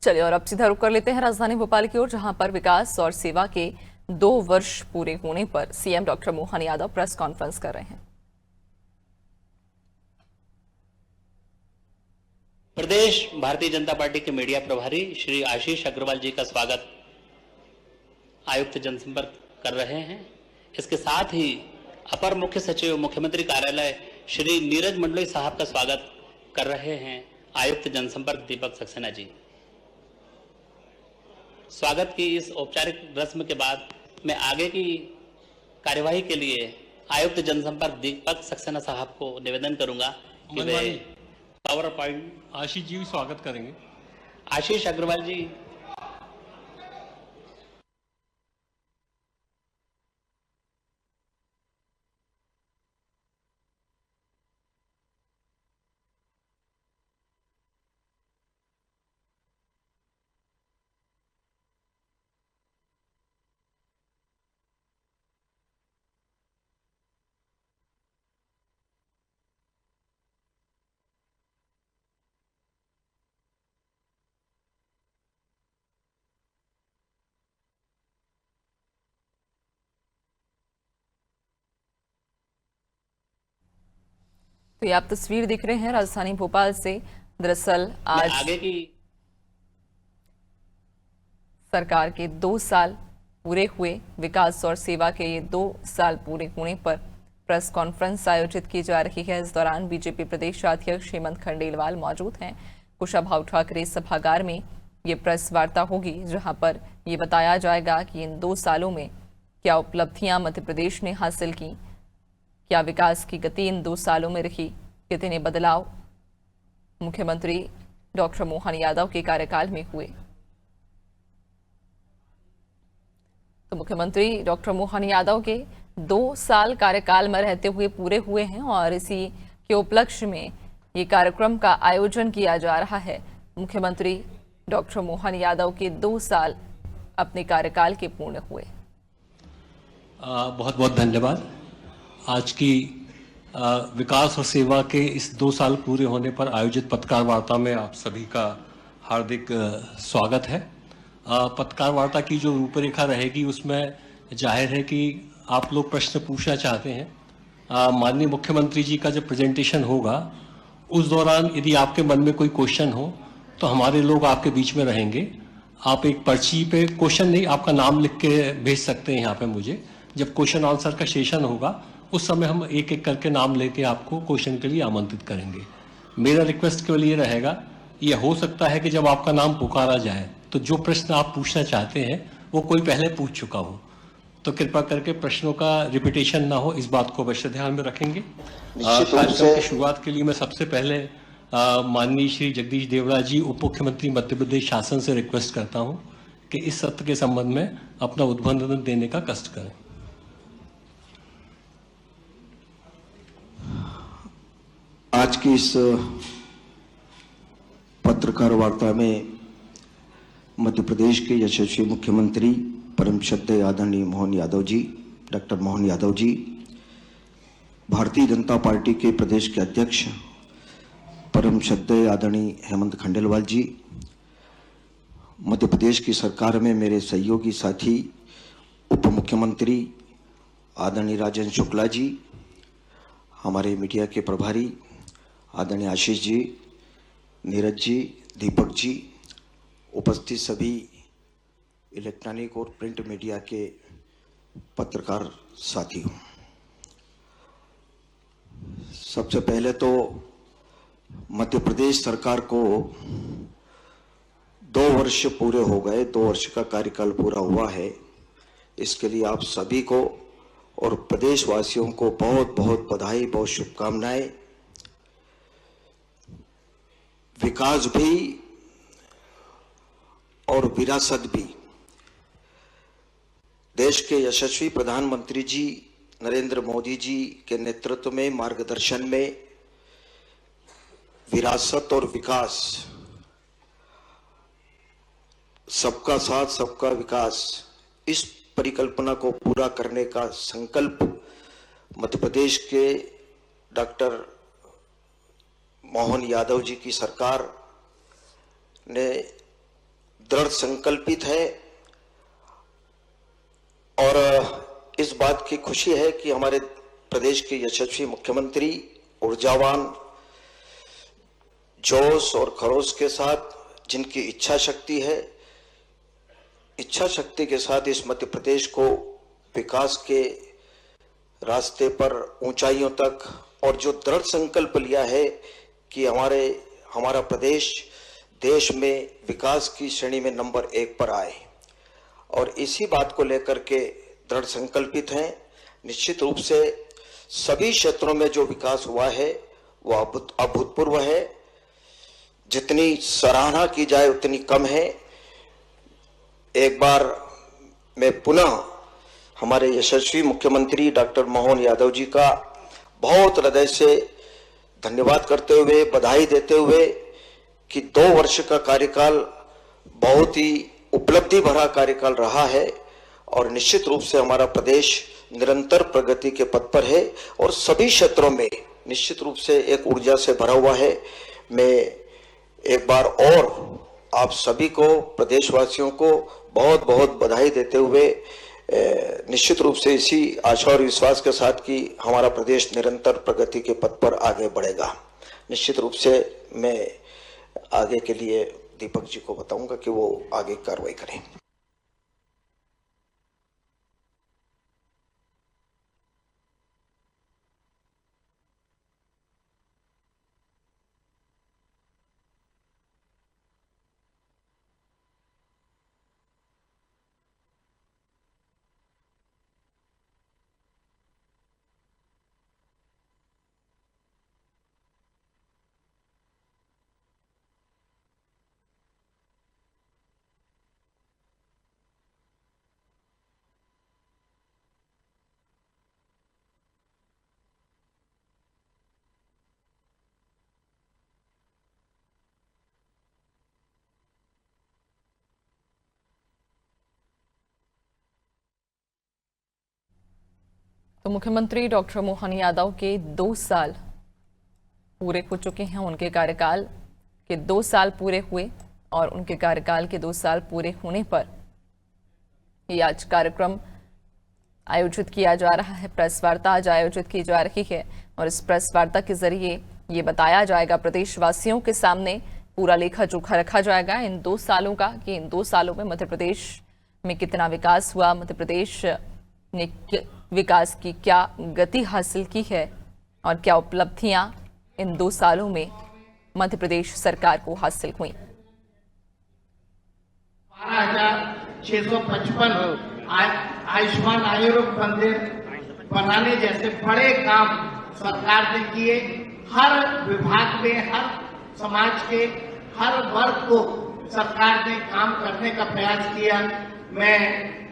चलिए और अब सीधा रुख कर लेते हैं राजधानी भोपाल की ओर, जहां पर विकास और सेवा के 2 वर्ष पूरे होने पर CM doctor Mohan Yadav press conference कर रहे हैं। प्रदेश भारतीय जनता पार्टी के मीडिया प्रभारी श्री आशीष अग्रवाल जी का स्वागत आयुक्त जनसंपर्क कर रहे हैं। इसके साथ ही अपर मुख्य सचिव मुख्यमंत्री कार्यालय श्री नीरज मंडलोई साहब का स्वागत कर रहे हैं आयुक्त जनसंपर्क दीपक सक्सेना जी। स्वागत की इस औपचारिक रस्म के बाद मैं आगे की कार्यवाही के लिए आयुक्त जनसंपर्क दीपक सक्सेना साहब को निवेदन करूंगा कि वे पावर पॉइंट आशीष जी स्वागत करेंगे। आशीष अग्रवाल जी। तो ये आप तस्वीर देख रहे हैं राजधानी भोपाल से। दरअसल आज आगे की सरकार के 2 साल पूरे हुए, विकास और सेवा के ये 2 साल पूरे होने पर प्रेस कॉन्फ्रेंस आयोजित की जा रही है। इस दौरान बीजेपी प्रदेश अध्यक्ष हेमंत खंडेलवाल मौजूद हैं। कुशाभाऊ ठाकरे सभागार में ये प्रेस वार्ता होगी, जहां पर ये बताया जाएगा कि इन 2 सालों में क्या उपलब्धियां मध्य प्रदेश ने हासिल की, क्या विकास की गति इन 2 सालों में रही, कितने बदलाव मुख्यमंत्री डॉक्टर मोहन यादव के कार्यकाल में हुए। तो मुख्यमंत्री डॉक्टर मोहन यादव के 2 साल कार्यकाल में रहते हुए पूरे हुए हैं और इसी के उपलक्ष्य में ये कार्यक्रम का आयोजन किया जा रहा है। मुख्यमंत्री डॉक्टर मोहन यादव के 2 साल अपने कार्यकाल के पूर्ण हुए। बहुत बहुत धन्यवाद। आज की विकास और सेवा के इस 2 साल पूरे होने पर आयोजित पत्रकार वार्ता में आप सभी का हार्दिक स्वागत है। पत्रकार वार्ता की जो रूपरेखा रहेगी उसमें जाहिर है कि आप लोग प्रश्न पूछना चाहते हैं। माननीय मुख्यमंत्री जी का जब प्रेजेंटेशन होगा उस दौरान यदि आपके मन में कोई क्वेश्चन हो तो हमारे लोग आपके बीच में रहेंगे। आप एक पर्ची पे क्वेश्चन नहीं, आपका नाम लिख के भेज सकते हैं यहाँ पे मुझे। जब क्वेश्चन आंसर का सेशन होगा उस समय हम एक एक करके नाम लेके आपको क्वेश्चन के लिए आमंत्रित करेंगे। मेरा रिक्वेस्ट केवल ये रहेगा, ये हो सकता है कि जब आपका नाम पुकारा जाए तो जो प्रश्न आप पूछना चाहते हैं वो कोई पहले पूछ चुका हो, तो कृपया करके प्रश्नों का रिपीटेशन ना हो, इस बात को अवश्य ध्यान में रखेंगे। कार्यक्रम की शुरुआत के लिए मैं सबसे पहले माननीय श्री जगदीश देवड़ा जी उप मुख्यमंत्री मध्य प्रदेश शासन से रिक्वेस्ट करता हूँ कि इस सत्र के संबंध में अपना उद्बोधन देने का कष्ट करें। आज की इस पत्रकार वार्ता में मध्य प्रदेश के यशस्वी मुख्यमंत्री परम श्रद्धेय आदरणीय मोहन यादव जी, डॉक्टर मोहन यादव जी, भारतीय जनता पार्टी के प्रदेश के अध्यक्ष परम श्रद्धेय आदरणीय हेमंत खंडेलवाल जी, मध्य प्रदेश की सरकार में मेरे सहयोगी साथी उप मुख्यमंत्री आदरणीय राजेंद्र शुक्ला जी, हमारे मीडिया के प्रभारी आदरणीय आशीष जी, नीरज जी, दीपक जी, उपस्थित सभी इलेक्ट्रॉनिक और प्रिंट मीडिया के पत्रकार साथियों, सबसे पहले तो मध्य प्रदेश सरकार को 2 वर्ष पूरे हो गए, 2 वर्ष का कार्यकाल पूरा हुआ है। इसके लिए आप सभी को और प्रदेशवासियों को बहुत बहुत बधाई, बहुत शुभकामनाएं। विकास भी और विरासत भी। देश के यशस्वी प्रधानमंत्री जी नरेंद्र मोदी जी के नेतृत्व में, मार्गदर्शन में विरासत और विकास, सबका साथ सबका विकास, इस परिकल्पना को पूरा करने का संकल्प मध्य प्रदेश के डॉक्टर मोहन यादव जी की सरकार ने दृढ़ संकल्पित है और इस बात की खुशी है कि हमारे प्रदेश के यशस्वी मुख्यमंत्री ऊर्जावान, जोश और खरोश के साथ, जिनकी इच्छा शक्ति है, इच्छा शक्ति के साथ इस मध्य प्रदेश को विकास के रास्ते पर ऊंचाइयों तक, और जो दृढ़ संकल्प लिया है कि हमारा प्रदेश देश में विकास की श्रेणी में नंबर 1 पर आए, और इसी बात को लेकर के दृढ़ संकल्पित हैं। निश्चित रूप से सभी क्षेत्रों में जो विकास हुआ है वो अभूतपूर्व है। जितनी सराहना की जाए उतनी कम है। एक बार मैं पुनः हमारे यशस्वी मुख्यमंत्री डॉक्टर मोहन यादव जी का बहुत हृदय से धन्यवाद करते हुए, बधाई देते हुए कि 2 वर्ष का कार्यकाल बहुत ही उपलब्धि भरा कार्यकाल रहा है और निश्चित रूप से हमारा प्रदेश निरंतर प्रगति के पथ पर है और सभी क्षेत्रों में निश्चित रूप से एक ऊर्जा से भरा हुआ है। मैं एक बार और आप सभी को, प्रदेशवासियों को बहुत बहुत बधाई देते हुए निश्चित रूप से इसी आशा और विश्वास के साथ कि हमारा प्रदेश निरंतर प्रगति के पथ पर आगे बढ़ेगा। निश्चित रूप से मैं आगे के लिए दीपक जी को बताऊंगा कि वो आगे कार्रवाई करें। तो मुख्यमंत्री डॉक्टर मोहन यादव के 2 साल पूरे हो चुके हैं। उनके कार्यकाल के 2 साल पूरे हुए और उनके कार्यकाल के 2 साल पूरे होने पर ये आज कार्यक्रम आयोजित किया जा रहा है। प्रेस वार्ता आज आयोजित की जा रही है और इस प्रेस वार्ता के जरिए ये बताया जाएगा, प्रदेशवासियों के सामने पूरा लेखा जोखा रखा जाएगा इन 2 सालों का कि इन 2 सालों में मध्य प्रदेश में कितना विकास हुआ, मध्य प्रदेश ने विकास की क्या गति हासिल की है और क्या उपलब्धियां इन 2 सालों में मध्य प्रदेश सरकार को हासिल हुई। 12,655 आयुष्मान आरोग्य मंदिर बनाने जैसे बड़े काम सरकार ने किए। हर विभाग में, हर समाज के हर वर्ग को सरकार ने काम करने का प्रयास किया। मैं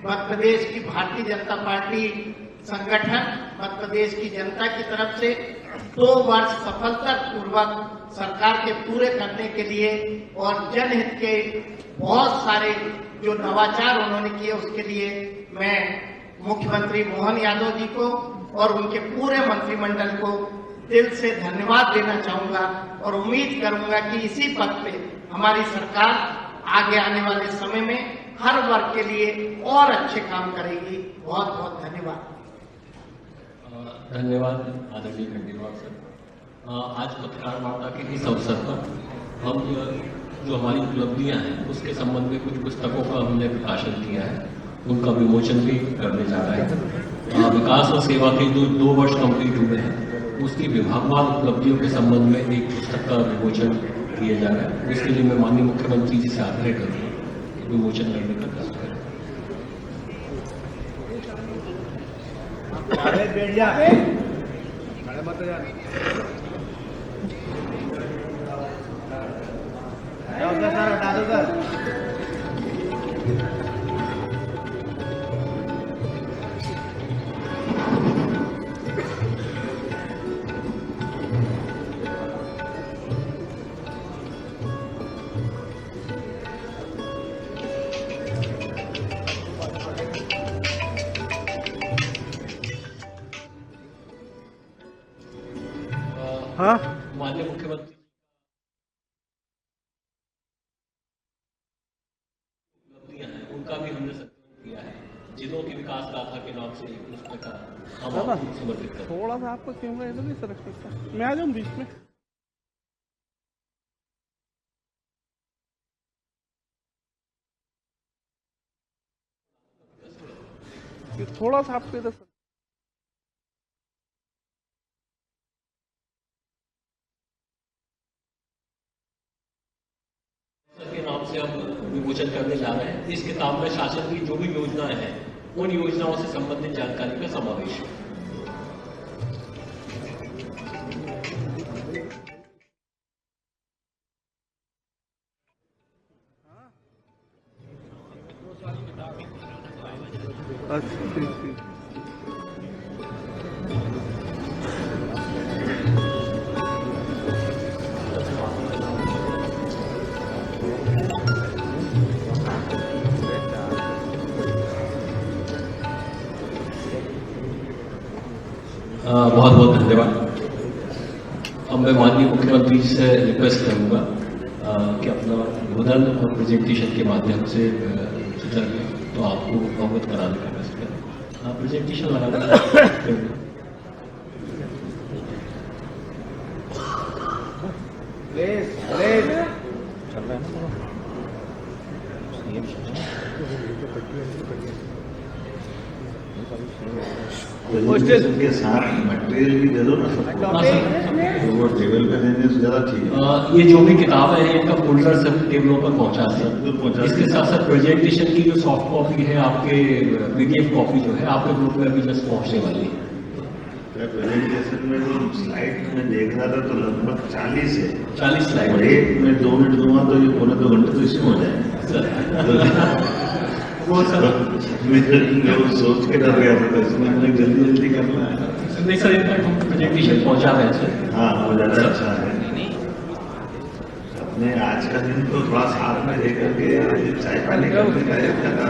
मध्य प्रदेश की भारतीय जनता पार्टी संगठन, मध्य प्रदेश की जनता की तरफ से 2 वर्ष सफलतापूर्वक सरकार के पूरे करने के लिए और जनहित के बहुत सारे जो नवाचार उन्होंने किए उसके लिए मैं मुख्यमंत्री मोहन यादव जी को और उनके पूरे मंत्रिमंडल को दिल से धन्यवाद देना चाहूंगा और उम्मीद करूंगा कि इसी पथ पे हमारी सरकार आगे आने वाले समय में हर वर्ग के लिए और अच्छे काम करेगी। बहुत बहुत धन्यवाद। धन्यवाद आदरणीय खंडेलवाल सर। आज पत्रकार वार्ता के इस अवसर पर हम जो हमारी उपलब्धियां हैं उसके संबंध में कुछ पुस्तकों का हमने प्रकाशन किया है, उनका विमोचन भी करने जा रहे हैं। विकास और सेवा के जो 2 वर्ष कंप्लीट हुए हैं उसकी विभागवार उपलब्धियों के संबंध में एक पुस्तक का विमोचन किया जा रहा है। इसके लिए मैं माननीय मुख्यमंत्री जी से आग्रह करूँगा कि विमोचन करने का काम करें। माननीय मुख्यमंत्री उनका भी हमने सत्यापन किया है। जिलों की विकास गाथा के नाम से एक पुस्तक हम आपको समर्पित करते हैं। थोड़ा सा आपको कैमरा इधर नहीं सरक सकता, मैं आ जाऊँ बीच में। ये थोड़ा सा आपको इधर के नाम से हम विमोचन करने जा रहे हैं। इस किताब में शासन की जो भी योजनाएं हैं उन योजनाओं से संबंधित जानकारी का समावेश है। अच्छा ठीक। बहुत बहुत धन्यवाद। अब मैं माननीय मुख्यमंत्री जी से रिक्वेस्ट करूंगा कि अपना उद्बोधन और प्रेजेंटेशन के माध्यम से तो आपको अवगत कराने का प्रयास करें। प्रेजेंटेशन लगाना प्रेजेंटेशन के साथ मटेरियल भी दे दो ना सबको, तो वो टेबल पे देने से ज्यादा ठीक है। ये जो भी किताबें हैं इनका फोल्डर सभी टेबलों पर पहुंचा दें। इसके साथ साथ प्रेजेंटेशन की जो सॉफ्ट कॉपी है, आपके पीडीएफ कॉपी जो है आपके ग्रुप में अभी जस्ट पहुंचने वाली है। प्रेजेंटेशन में जो स्लाइड में देख रहा था तो लगभग 40 है। 40 स्लाइड। और एक में 2 मिनट दूंगा तो ये पौने 2 घंटे तो इसमें हो जाए। वो सर मैं सोच के डर गया था, तो इसमें हमने जल्दी करना है। नहीं सर, इनका प्रेजेंटेशन पहुंचा है सर। हाँ, वो ज्यादा अच्छा है। अपने आज का दिन तो थोड़ा साथ में लेकर के चाय पानी करने का एक जगह।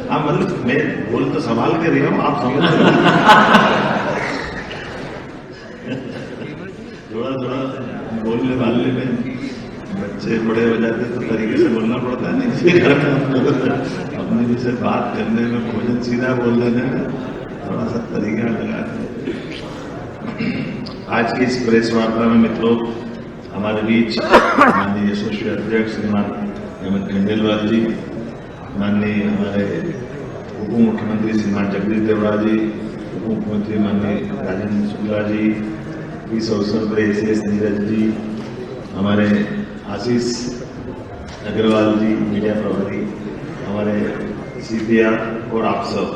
हाँ, मतलब मैं बोल तो संभाल के रही हूँ, आप समझ थोड़ा बोलने वाले में बच्चे बड़े हो जाते तो तरीके से बोलना पड़ता है। नहीं अपने जैसे बात करने में भोजन सीधा बोल देने में थोड़ा सा तरीका लगाते। आज की इस प्रेस वार्ता में मित्रों, हमारे बीच माननीय यशस्वी अध्यक्ष श्रीमान हेमंत खंडेलवाल जी, माननीय हमारे उप मुख्यमंत्री श्रीमान जगदीश देवड़ा जी, उप मुख्यमंत्री माननीय राजेंद्र शुक्ला जी, इस अवसर पर एसीएस नीरज जी, हमारे आशीष अग्रवाल जी मीडिया प्रभारी, हमारे सीपीआर और आप सब।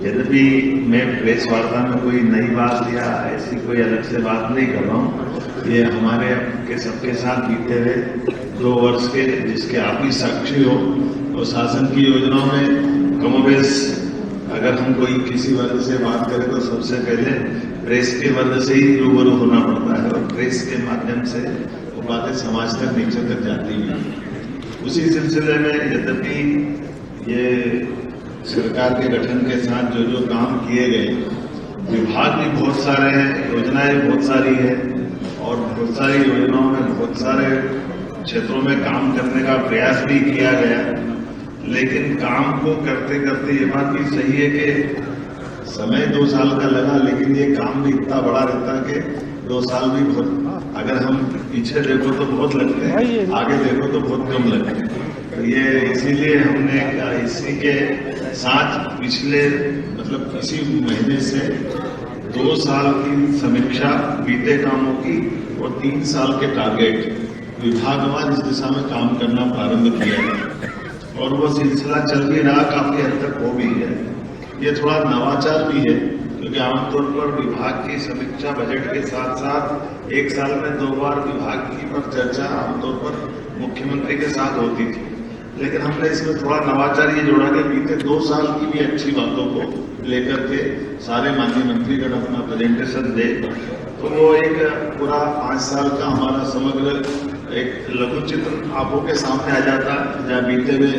यद्यपि मैं प्रेस वार्ता में कोई नई बात या ऐसी कोई अलग से बात नहीं कर रहा हूँ, ये हमारे के सबके साथ बीते हुए 2 वर्ष के जिसके आप ही साक्षी हो, और शासन की योजनाओं में कमोबेश अगर हम कोई किसी वर्ग से बात करें तो सबसे पहले प्रेस के वर्ग से ही रूबरू होना पड़ता है, और प्रेस के माध्यम से वो बातें समाज तक नीचे तक जाती हैं। उसी सिलसिले में यद्यपि ये सरकार के गठन के साथ जो काम किए गए, विभाग भी बहुत सारे हैं, योजनाएं बहुत सारी है, और बहुत सारी योजनाओं में बहुत सारे क्षेत्रों में काम करने का प्रयास भी किया गया। लेकिन काम को करते करते ये बात भी सही है कि समय 2 साल का लगा, लेकिन ये काम भी इतना बड़ा रहता कि 2 साल भी बहुत, अगर हम पीछे देखो तो बहुत लगते हैं, आगे देखो तो बहुत कम लगते हैं। तो ये इसीलिए हमने इसी के साथ पिछले मतलब इसी महीने से 2 साल की समीक्षा बीते कामों की और 3 साल के टारगेट विभागवार इस दिशा में काम करना प्रारंभ किया है, और वो सिलसिला चल भी रहा, काफी हद तक हो भी है। ये थोड़ा नवाचार भी है, क्योंकि आमतौर पर विभाग की समीक्षा बजट के साथ साथ 1 साल में 2 बार विभाग की पर चर्चा आमतौर पर मुख्यमंत्री के साथ होती थी। लेकिन हमने इसमें थोड़ा नवाचार ये जोड़ा कि बीते 2 साल की भी अच्छी बातों को लेकर के सारे माननीय मंत्रीगण अपना प्रेजेंटेशन दे, तो वो एक पूरा 5 साल का हमारा समग्र एक लघु चित्र आपों के सामने आ जाता है, जहाँ बीते हुए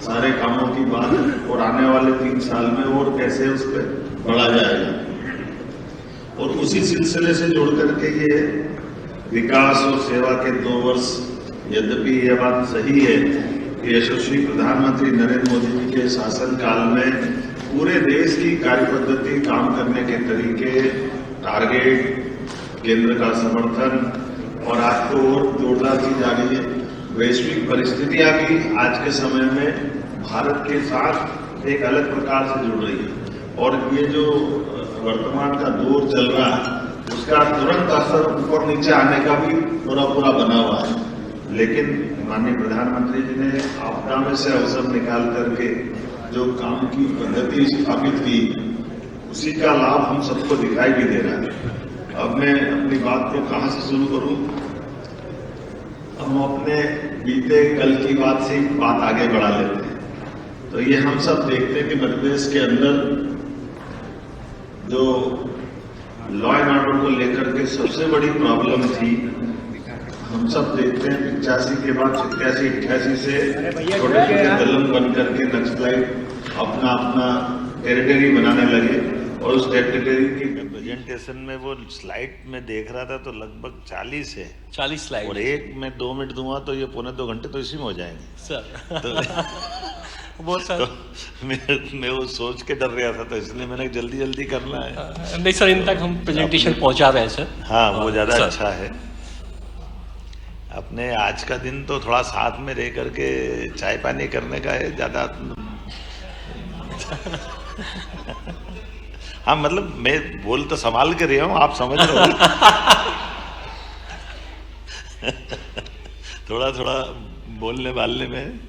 सारे कामों की बात और आने वाले 3 साल में और कैसे उस पर बढ़ा जाएगा। और उसी सिलसिले से जोड़ करके ये विकास और सेवा के 2 वर्ष यद्यपि यह बात सही है कि यशस्वी प्रधानमंत्री नरेंद्र मोदी जी के शासनकाल में पूरे देश की कार्यपद्धति, काम करने के तरीके, टारगेट, केंद्र का समर्थन और आज तो और जोरदार चीज आ गई है, वैश्विक परिस्थितियां भी आज के समय में भारत के साथ एक अलग प्रकार से जुड़ रही है। और ये जो वर्तमान का दौर चल रहा है उसका तुरंत असर ऊपर नीचे आने का भी पूरा बना हुआ है। लेकिन माननीय प्रधानमंत्री जी ने आपदा में से अवसर निकाल करके जो काम की पद्धति स्थापित की, उसी का लाभ हम सबको दिखाई भी दे रहा है। अब मैं अपनी बात को कहां से शुरू करूं? हम अपने बीते कल की बात से बात आगे बढ़ा लेते हैं। तो ये हम सब देखते हैं कि मध्य प्रदेश के अंदर जो लॉ एंड ऑर्डर को लेकर के सबसे बड़ी प्रॉब्लम थी, हम सब देखते हैं 85 के बाद 87-88 से छोटे छोटे दलम बन करके नक्सलाइट अपना टेरिटरी बनाने लगे और उस टेरिटरी की प्रेजेंटेशन में वो स्लाइड में देख रहा था तो लगभग 40 है 40 स्लाइड और एक में 2 मिनट दूंगा तो ये 1.25 घंटे तो इसी में हो जाएंगे सर। तो बहुत सर तो मैं वो सोच के डर रहा था, तो इसलिए मैंने जल्दी करना है। नहीं सर, इन तक हम प्रेजेंटेशन पहुंचा रहे हैं सर। हाँ, वो ज्यादा सर। अच्छा है। अपने आज का दिन तो थोड़ा साथ में रह करके चाय पानी करने का है ज्यादा। हाँ, मतलब मैं बोल तो संभाल के रहा हूँ, आप समझ रहे हो। थोड़ा बोलने बालने में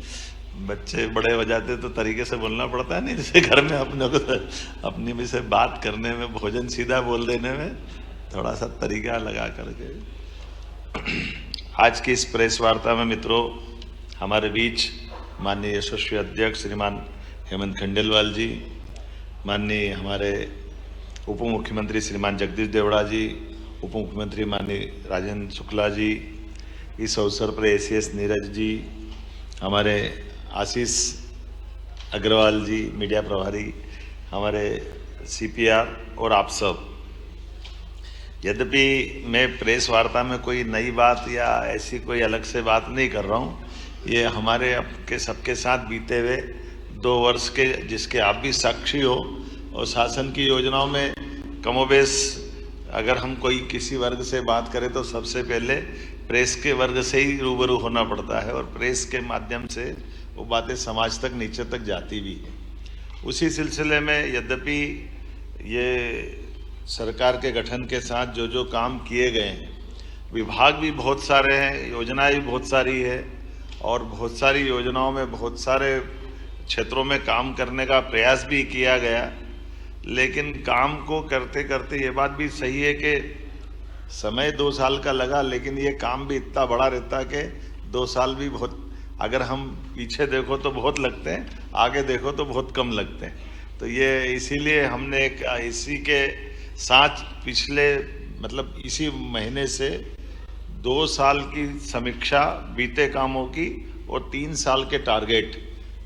बच्चे बड़े हो जाते तो तरीके से बोलना पड़ता है, नहीं जैसे घर में अपने को अपनी भी से बात करने में, भोजन सीधा बोल देने में थोड़ा सा तरीका लगा करके। आज की इस प्रेस वार्ता में मित्रों, हमारे बीच माननीय यशस्वी अध्यक्ष श्रीमान हेमंत खंडेलवाल जी, माननीय हमारे उप मुख्यमंत्री श्रीमान जगदीश देवड़ा जी, उप मुख्यमंत्री माननीय राजेंद्र शुक्ला जी, इस अवसर पर ACS नीरज जी, हमारे आशीष अग्रवाल जी मीडिया प्रभारी, हमारे CPR और आप सब। यद्यपि मैं प्रेस वार्ता में कोई नई बात या ऐसी कोई अलग से बात नहीं कर रहा हूँ, ये हमारे आपके सबके साथ बीते हुए 2 वर्ष के जिसके आप भी साक्षी हो, और शासन की योजनाओं में कमोबेश अगर हम कोई किसी वर्ग से बात करें तो सबसे पहले प्रेस के वर्ग से ही रूबरू होना पड़ता है, और प्रेस के माध्यम से वो बातें समाज तक नीचे तक जाती भी है। उसी सिलसिले में यद्यपि ये सरकार के गठन के साथ जो काम किए गए हैं, विभाग भी बहुत सारे हैं, योजनाएं भी बहुत सारी है, और बहुत सारी योजनाओं में बहुत सारे क्षेत्रों में काम करने का प्रयास भी किया गया। लेकिन काम को करते करते ये बात भी सही है कि समय 2 साल का लगा, लेकिन ये काम भी इतना बड़ा रहता कि 2 साल भी बहुत, अगर हम पीछे देखो तो बहुत लगते हैं, आगे देखो तो बहुत कम लगते हैं। तो ये इसीलिए हमने एक इसी के साथ पिछले मतलब इसी महीने से 2 साल की समीक्षा बीते कामों की और 3 साल के टारगेट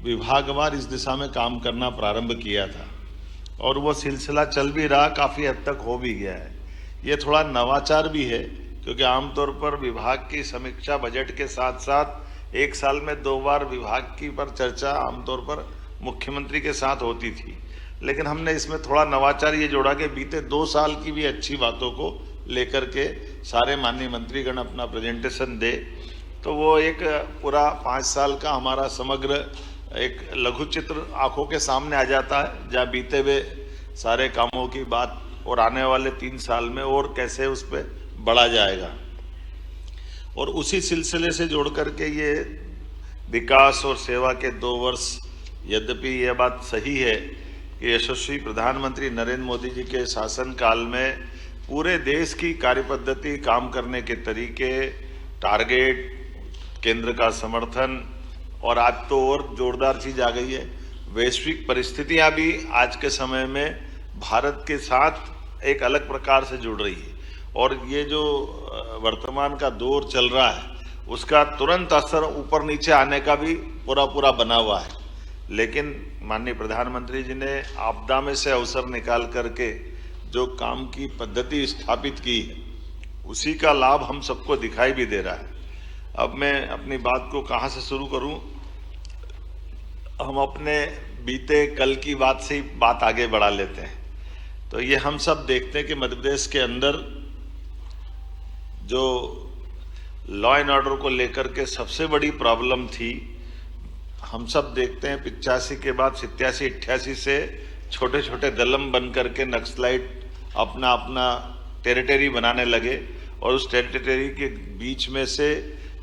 विभागवार इस दिशा में काम करना प्रारंभ किया था, और वो सिलसिला चल भी रहा, काफ़ी हद तक हो भी गया है। ये थोड़ा नवाचार भी है, क्योंकि आमतौर पर विभाग की समीक्षा बजट के साथ साथ 1 साल में 2 बार विभाग की पर चर्चा आमतौर पर मुख्यमंत्री के साथ होती थी। लेकिन हमने इसमें थोड़ा नवाचार ये जोड़ा कि बीते 2 साल की भी अच्छी बातों को लेकर के सारे माननीय मंत्रीगण अपना प्रेजेंटेशन दे, तो वो एक पूरा 5 साल का हमारा समग्र एक लघु चित्र आंखों के सामने आ जाता है, जहाँ बीते हुए सारे कामों की बात और आने वाले 3 साल में और कैसे उस पर बढ़ा जाएगा। और उसी सिलसिले से जोड़ करके ये विकास और सेवा के 2 वर्ष, यद्यपि यह बात सही है कि यशस्वी प्रधानमंत्री नरेंद्र मोदी जी के शासनकाल में पूरे देश की कार्यपद्धति, काम करने के तरीके, टारगेट, केंद्र का समर्थन, और आज तो और जोरदार चीज आ गई है, वैश्विक परिस्थितियां भी आज के समय में भारत के साथ एक अलग प्रकार से जुड़ रही है। और ये जो वर्तमान का दौर चल रहा है उसका तुरंत असर ऊपर नीचे आने का भी पूरा बना हुआ है। लेकिन माननीय प्रधानमंत्री जी ने आपदा में से अवसर निकाल करके जो काम की पद्धति स्थापित की है, उसी का लाभ हम सबको दिखाई भी दे रहा है। अब मैं अपनी बात को कहाँ से शुरू करूं? हम अपने बीते कल की बात से ही बात आगे बढ़ा लेते हैं। तो ये हम सब देखते हैं कि मध्य प्रदेश के अंदर जो लॉ एंड ऑर्डर को लेकर के सबसे बड़ी प्रॉब्लम थी, हम सब देखते हैं 85 के बाद 87-88 से छोटे छोटे दलम बन करके नक्सलाइट अपना अपना टेरिटरी बनाने लगे और उस टेरिटरी के बीच में से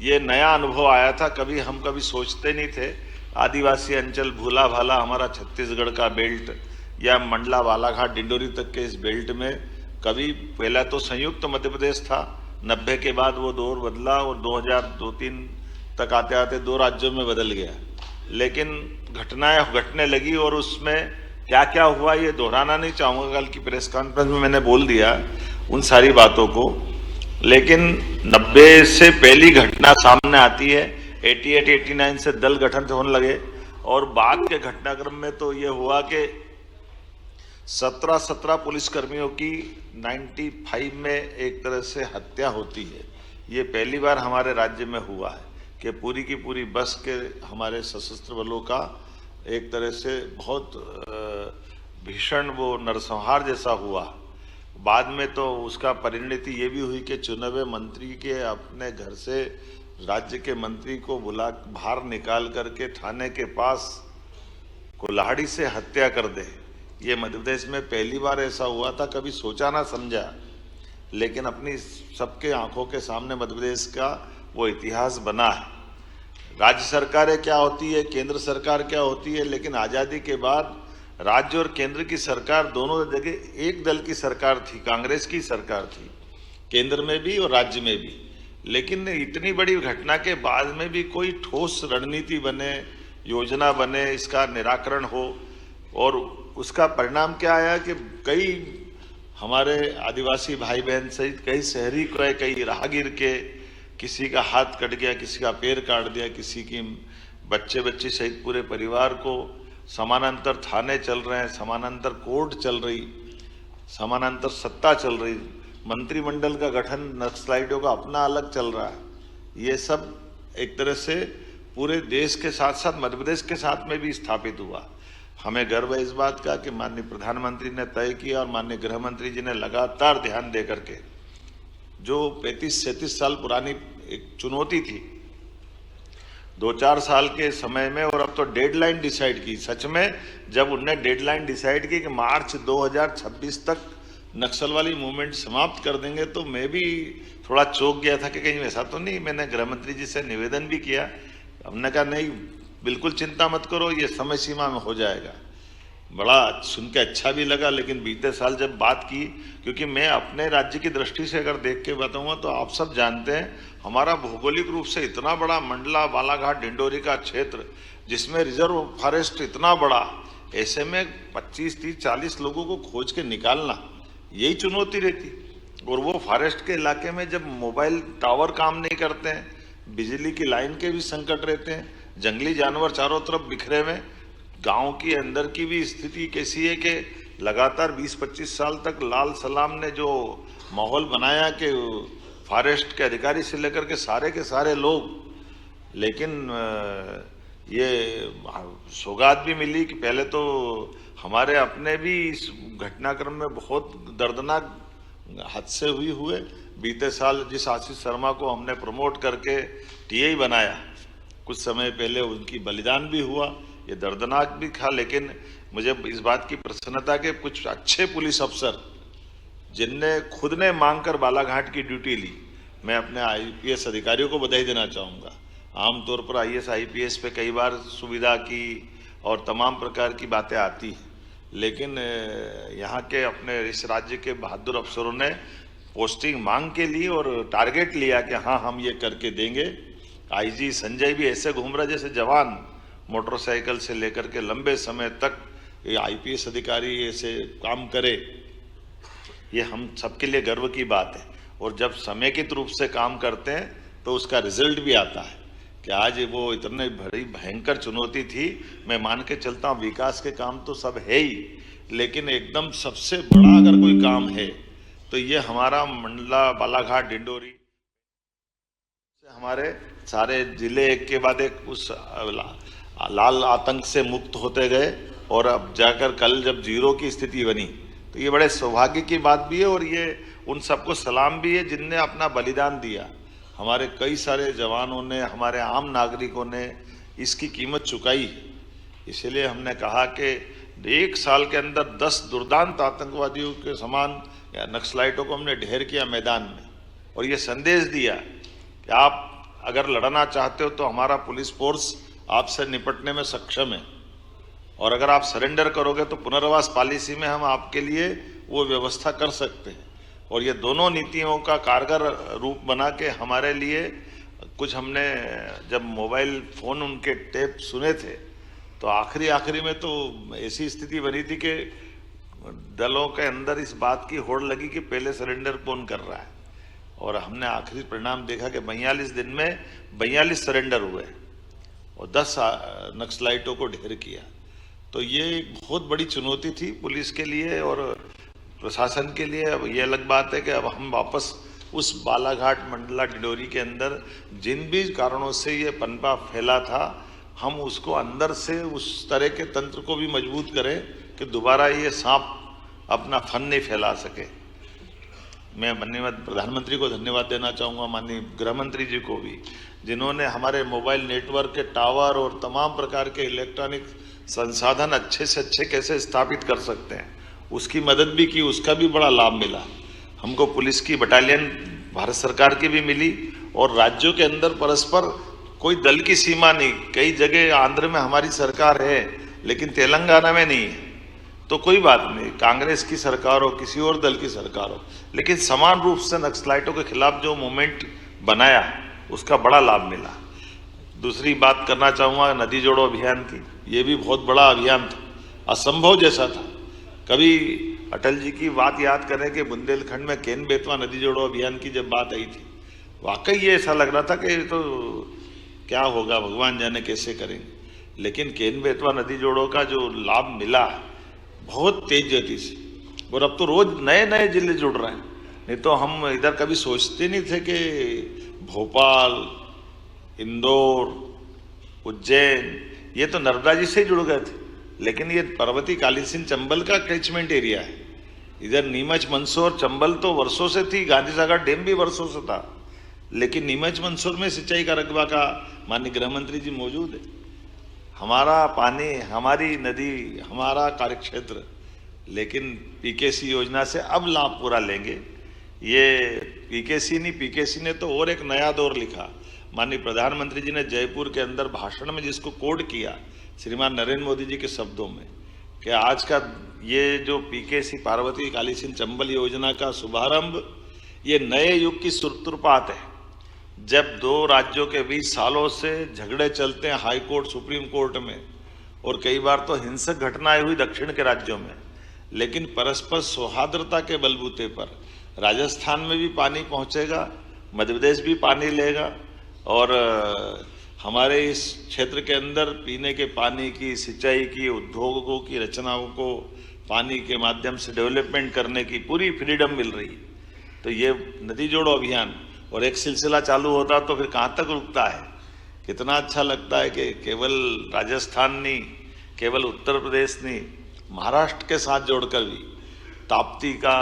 ये नया अनुभव आया था। हम कभी सोचते नहीं थे आदिवासी अंचल भूला भाला हमारा छत्तीसगढ़ का बेल्ट या मंडला बालाघाट डिंडोरी तक के इस बेल्ट में कभी पहला तो संयुक्त मध्य प्रदेश था, 90 के बाद वो दौर बदला और 2002-3 तक आते आते 2 राज्यों में बदल गया। लेकिन घटनाएं घटने लगी और उसमें क्या क्या हुआ ये दोहराना नहीं चाहूँगा, कल की प्रेस कॉन्फ्रेंस में मैंने बोल दिया उन सारी बातों को। लेकिन 90 से पहली घटना सामने आती है, 88-89 से दल गठन होने लगे और बाद के घटनाक्रम में तो ये हुआ कि 17 पुलिसकर्मियों की 95 में एक तरह से हत्या होती है। ये पहली बार हमारे राज्य में हुआ है कि पूरी की पूरी बस के हमारे सशस्त्र बलों का एक तरह से बहुत भीषण वो नरसंहार जैसा हुआ। बाद में तो उसका परिणति ये भी हुई कि चुने हुए मंत्री के अपने घर से राज्य के मंत्री को बुला बाहर निकाल करके थाने के पास कुल्हाड़ी से हत्या कर दे। ये मध्य प्रदेश में पहली बार ऐसा हुआ था, कभी सोचा ना समझा, लेकिन अपनी सबके आंखों के सामने मध्य प्रदेश का वो इतिहास बना है। राज्य सरकारें क्या होती है, केंद्र सरकार क्या होती है, लेकिन आज़ादी के बाद राज्य और केंद्र की सरकार दोनों जगह एक दल की सरकार थी, कांग्रेस की सरकार थी, केंद्र में भी और राज्य में भी। लेकिन इतनी बड़ी घटना के बाद में भी कोई ठोस रणनीति बने, योजना बने, इसका निराकरण हो। और उसका परिणाम क्या आया कि कई हमारे आदिवासी भाई बहन सहित कई शहरी को, कई राहगीर के किसी का हाथ कट गया, किसी का पैर काट दिया, किसी की बच्चे सहित पूरे परिवार को समानांतर थाने चल रहे हैं, समानांतर कोर्ट चल रही, समानांतर सत्ता चल रही, मंत्रिमंडल का गठन नक्सलाइटों का अपना अलग चल रहा है। ये सब एक तरह से पूरे देश के साथ साथ मध्य प्रदेश के साथ में भी स्थापित हुआ। हमें गर्व है इस बात का कि माननीय प्रधानमंत्री ने तय किया और माननीय गृह मंत्री जी ने लगातार ध्यान दे करके, जो 35-37 साल पुरानी एक चुनौती थी 2-4 साल के समय में, और अब तो डेडलाइन डिसाइड की। सच में जब उनने डेडलाइन डिसाइड की कि मार्च 2026 तक नक्सल वाली मूवमेंट समाप्त कर देंगे, तो मैं भी थोड़ा चौंक गया था कि कहीं ऐसा तो नहीं। मैंने गृह मंत्री जी से निवेदन भी किया, हमने कहा नहीं बिल्कुल चिंता मत करो, ये समय सीमा में हो जाएगा। बड़ा सुन के अच्छा भी लगा। लेकिन बीते साल जब बात की, क्योंकि मैं अपने राज्य की दृष्टि से अगर देख के बताऊंगा तो आप सब जानते हैं हमारा भौगोलिक रूप से इतना बड़ा मंडला बालाघाट डिंडोरी का क्षेत्र, जिसमें रिजर्व फॉरेस्ट इतना बड़ा, ऐसे में 25-30-40 लोगों को खोज के निकालना यही चुनौती रहती। और वो फॉरेस्ट के इलाके में जब मोबाइल टावर काम नहीं करते हैं, बिजली की लाइन के भी संकट रहते हैं, जंगली जानवर चारों तरफ बिखरे हुए, गांव की अंदर की भी स्थिति कैसी है कि लगातार 20-25 साल तक लाल सलाम ने जो माहौल बनाया कि फॉरेस्ट के अधिकारी से लेकर के सारे लोग, लेकिन ये सौगात भी मिली कि पहले तो हमारे अपने भी इस घटनाक्रम में बहुत दर्दनाक हादसे हुए। बीते साल जिस आशीष शर्मा को हमने प्रमोट करके टीआई बनाया, कुछ समय पहले उनकी बलिदान भी हुआ, ये दर्दनाक भी था। लेकिन मुझे इस बात की प्रसन्नता के कुछ अच्छे पुलिस अफसर जिनने खुद ने मांगकर बालाघाट की ड्यूटी ली, मैं अपने आईपीएस अधिकारियों को बधाई देना चाहूँगा। आमतौर पर आईएएस आईपीएस पे कई बार सुविधा की और तमाम प्रकार की बातें आती हैं, लेकिन यहाँ के अपने इस राज्य के बहादुर अफसरों ने पोस्टिंग मांग के लिए और टारगेट लिया कि हाँ हम ये करके देंगे। आईजी संजय भी ऐसे घूम रहा जैसे जवान, मोटरसाइकिल से लेकर के लंबे समय तक ये आईपीएस अधिकारी ऐसे काम करे, ये हम सबके लिए गर्व की बात है। और जब समेकित रूप से काम करते हैं तो उसका रिजल्ट भी आता है कि आज वो इतने बड़ी भयंकर चुनौती थी। मैं मान के चलता हूँ विकास के काम तो सब है ही, लेकिन एकदम सबसे बड़ा अगर कोई काम है तो ये हमारा मंडला बालाघाट डिंडोरी हमारे सारे जिले एक के बाद एक उस लाल आतंक से मुक्त होते गए और अब जाकर कल जब जीरो की स्थिति बनी तो ये बड़े सौभाग्य की बात भी है और ये उन सबको सलाम भी है जिनने अपना बलिदान दिया। हमारे कई सारे जवानों ने, हमारे आम नागरिकों ने इसकी कीमत चुकाई। इसलिए हमने कहा कि एक साल के अंदर 10 दुर्दांत आतंकवादियों के समान या नक्सलाइटों को हमने ढेर किया मैदान में और ये संदेश दिया कि आप अगर लड़ना चाहते हो तो हमारा पुलिस फोर्स आपसे निपटने में सक्षम है और अगर आप सरेंडर करोगे तो पुनर्वास पॉलिसी में हम आपके लिए वो व्यवस्था कर सकते हैं। और ये दोनों नीतियों का कारगर रूप बना के हमारे लिए कुछ हमने जब मोबाइल फोन उनके टेप सुने थे तो आखिरी में तो ऐसी स्थिति बनी थी कि दलों के अंदर इस बात की होड़ लगी कि पहले सरेंडर कौन कर रहा है और हमने आखिरी परिणाम देखा कि 42 दिन में 42 सरेंडर हुए और 10 नक्सलाइटों को ढेर किया। तो ये एक बहुत बड़ी चुनौती थी पुलिस के लिए और प्रशासन के लिए। अब ये अलग बात है कि अब हम वापस उस बालाघाट मंडला डिडोरी के अंदर जिन भी कारणों से ये पनपा फैला था हम उसको अंदर से उस तरह के तंत्र को भी मजबूत करें कि दोबारा ये सांप अपना फन नहीं फैला सके। मैं माननीय प्रधानमंत्री को धन्यवाद देना चाहूँगा, माननीय गृह मंत्री जी को भी, जिन्होंने हमारे मोबाइल नेटवर्क के टावर और तमाम प्रकार के इलेक्ट्रॉनिक संसाधन अच्छे से अच्छे कैसे स्थापित कर सकते हैं उसकी मदद भी की, उसका भी बड़ा लाभ मिला हमको। पुलिस की बटालियन भारत सरकार की भी मिली और राज्यों के अंदर परस्पर कोई दल की सीमा नहीं। कई जगह आंध्र में हमारी सरकार है लेकिन तेलंगाना में नहीं है, तो कोई बात नहीं, कांग्रेस की सरकार हो किसी और दल की सरकार हो, लेकिन समान रूप से नक्सलाइटों के खिलाफ जो मूवमेंट बनाया उसका बड़ा लाभ मिला। दूसरी बात करना चाहूँगा नदी जोड़ो अभियान की, ये भी बहुत बड़ा अभियान था, असंभव जैसा था। कभी अटल जी की बात याद करें कि बुंदेलखंड में केन बेतवा नदी जोड़ो अभियान की जब बात आई थी, वाकई ये ऐसा लग रहा था कि तो क्या होगा भगवान जाने कैसे करेंगे। लेकिन केन बेतवा नदी जोड़ो का जो लाभ मिला बहुत तेज गति से, और अब तो रोज नए नए जिले जुड़ रहे हैं। नहीं तो हम इधर कभी सोचते नहीं थे कि भोपाल, इंदौर, उज्जैन ये तो नर्मदा जी से ही जुड़ गए थे, लेकिन ये पर्वती कालीसिंध चंबल का कैचमेंट एरिया है। इधर नीमच मंदसौर चंबल तो वर्षों से थी, गांधी सागर डैम भी वर्षों से था, लेकिन नीमच मंदसौर में सिंचाई का रकबा का माननीय गृह मंत्री जी मौजूद है। हमारा पानी, हमारी नदी, हमारा कार्यक्षेत्र, लेकिन पीकेसी योजना से अब लाभ पूरा लेंगे। ये पीकेसी नहीं, पीकेसी ने तो और एक नया दौर लिखा। माननीय प्रधानमंत्री जी ने जयपुर के अंदर भाषण में जिसको कोड किया श्रीमान नरेंद्र मोदी जी के शब्दों में कि आज का ये जो पीकेसी पार्वती कालीसिंध चंबल योजना का शुभारंभ ये नए युग की सूत्रपात है। जब दो राज्यों के बीच सालों से झगड़े चलते हैं हाई कोर्ट, सुप्रीम कोर्ट में, और कई बार तो हिंसक घटनाएं हुई दक्षिण के राज्यों में, लेकिन परस्पर सौहार्दता के बलबूते पर राजस्थान में भी पानी पहुंचेगा, मध्य प्रदेश भी पानी लेगा, और हमारे इस क्षेत्र के अंदर पीने के पानी की, सिंचाई की, उद्योगों की रचनाओं को पानी के माध्यम से डेवलपमेंट करने की पूरी फ्रीडम मिल रही। तो ये नदी जोड़ो अभियान और एक सिलसिला चालू होता तो फिर कहाँ तक रुकता है। कितना अच्छा लगता है कि केवल राजस्थान नहीं, केवल उत्तर प्रदेश नहीं, महाराष्ट्र के साथ जोड़कर भी ताप्ती का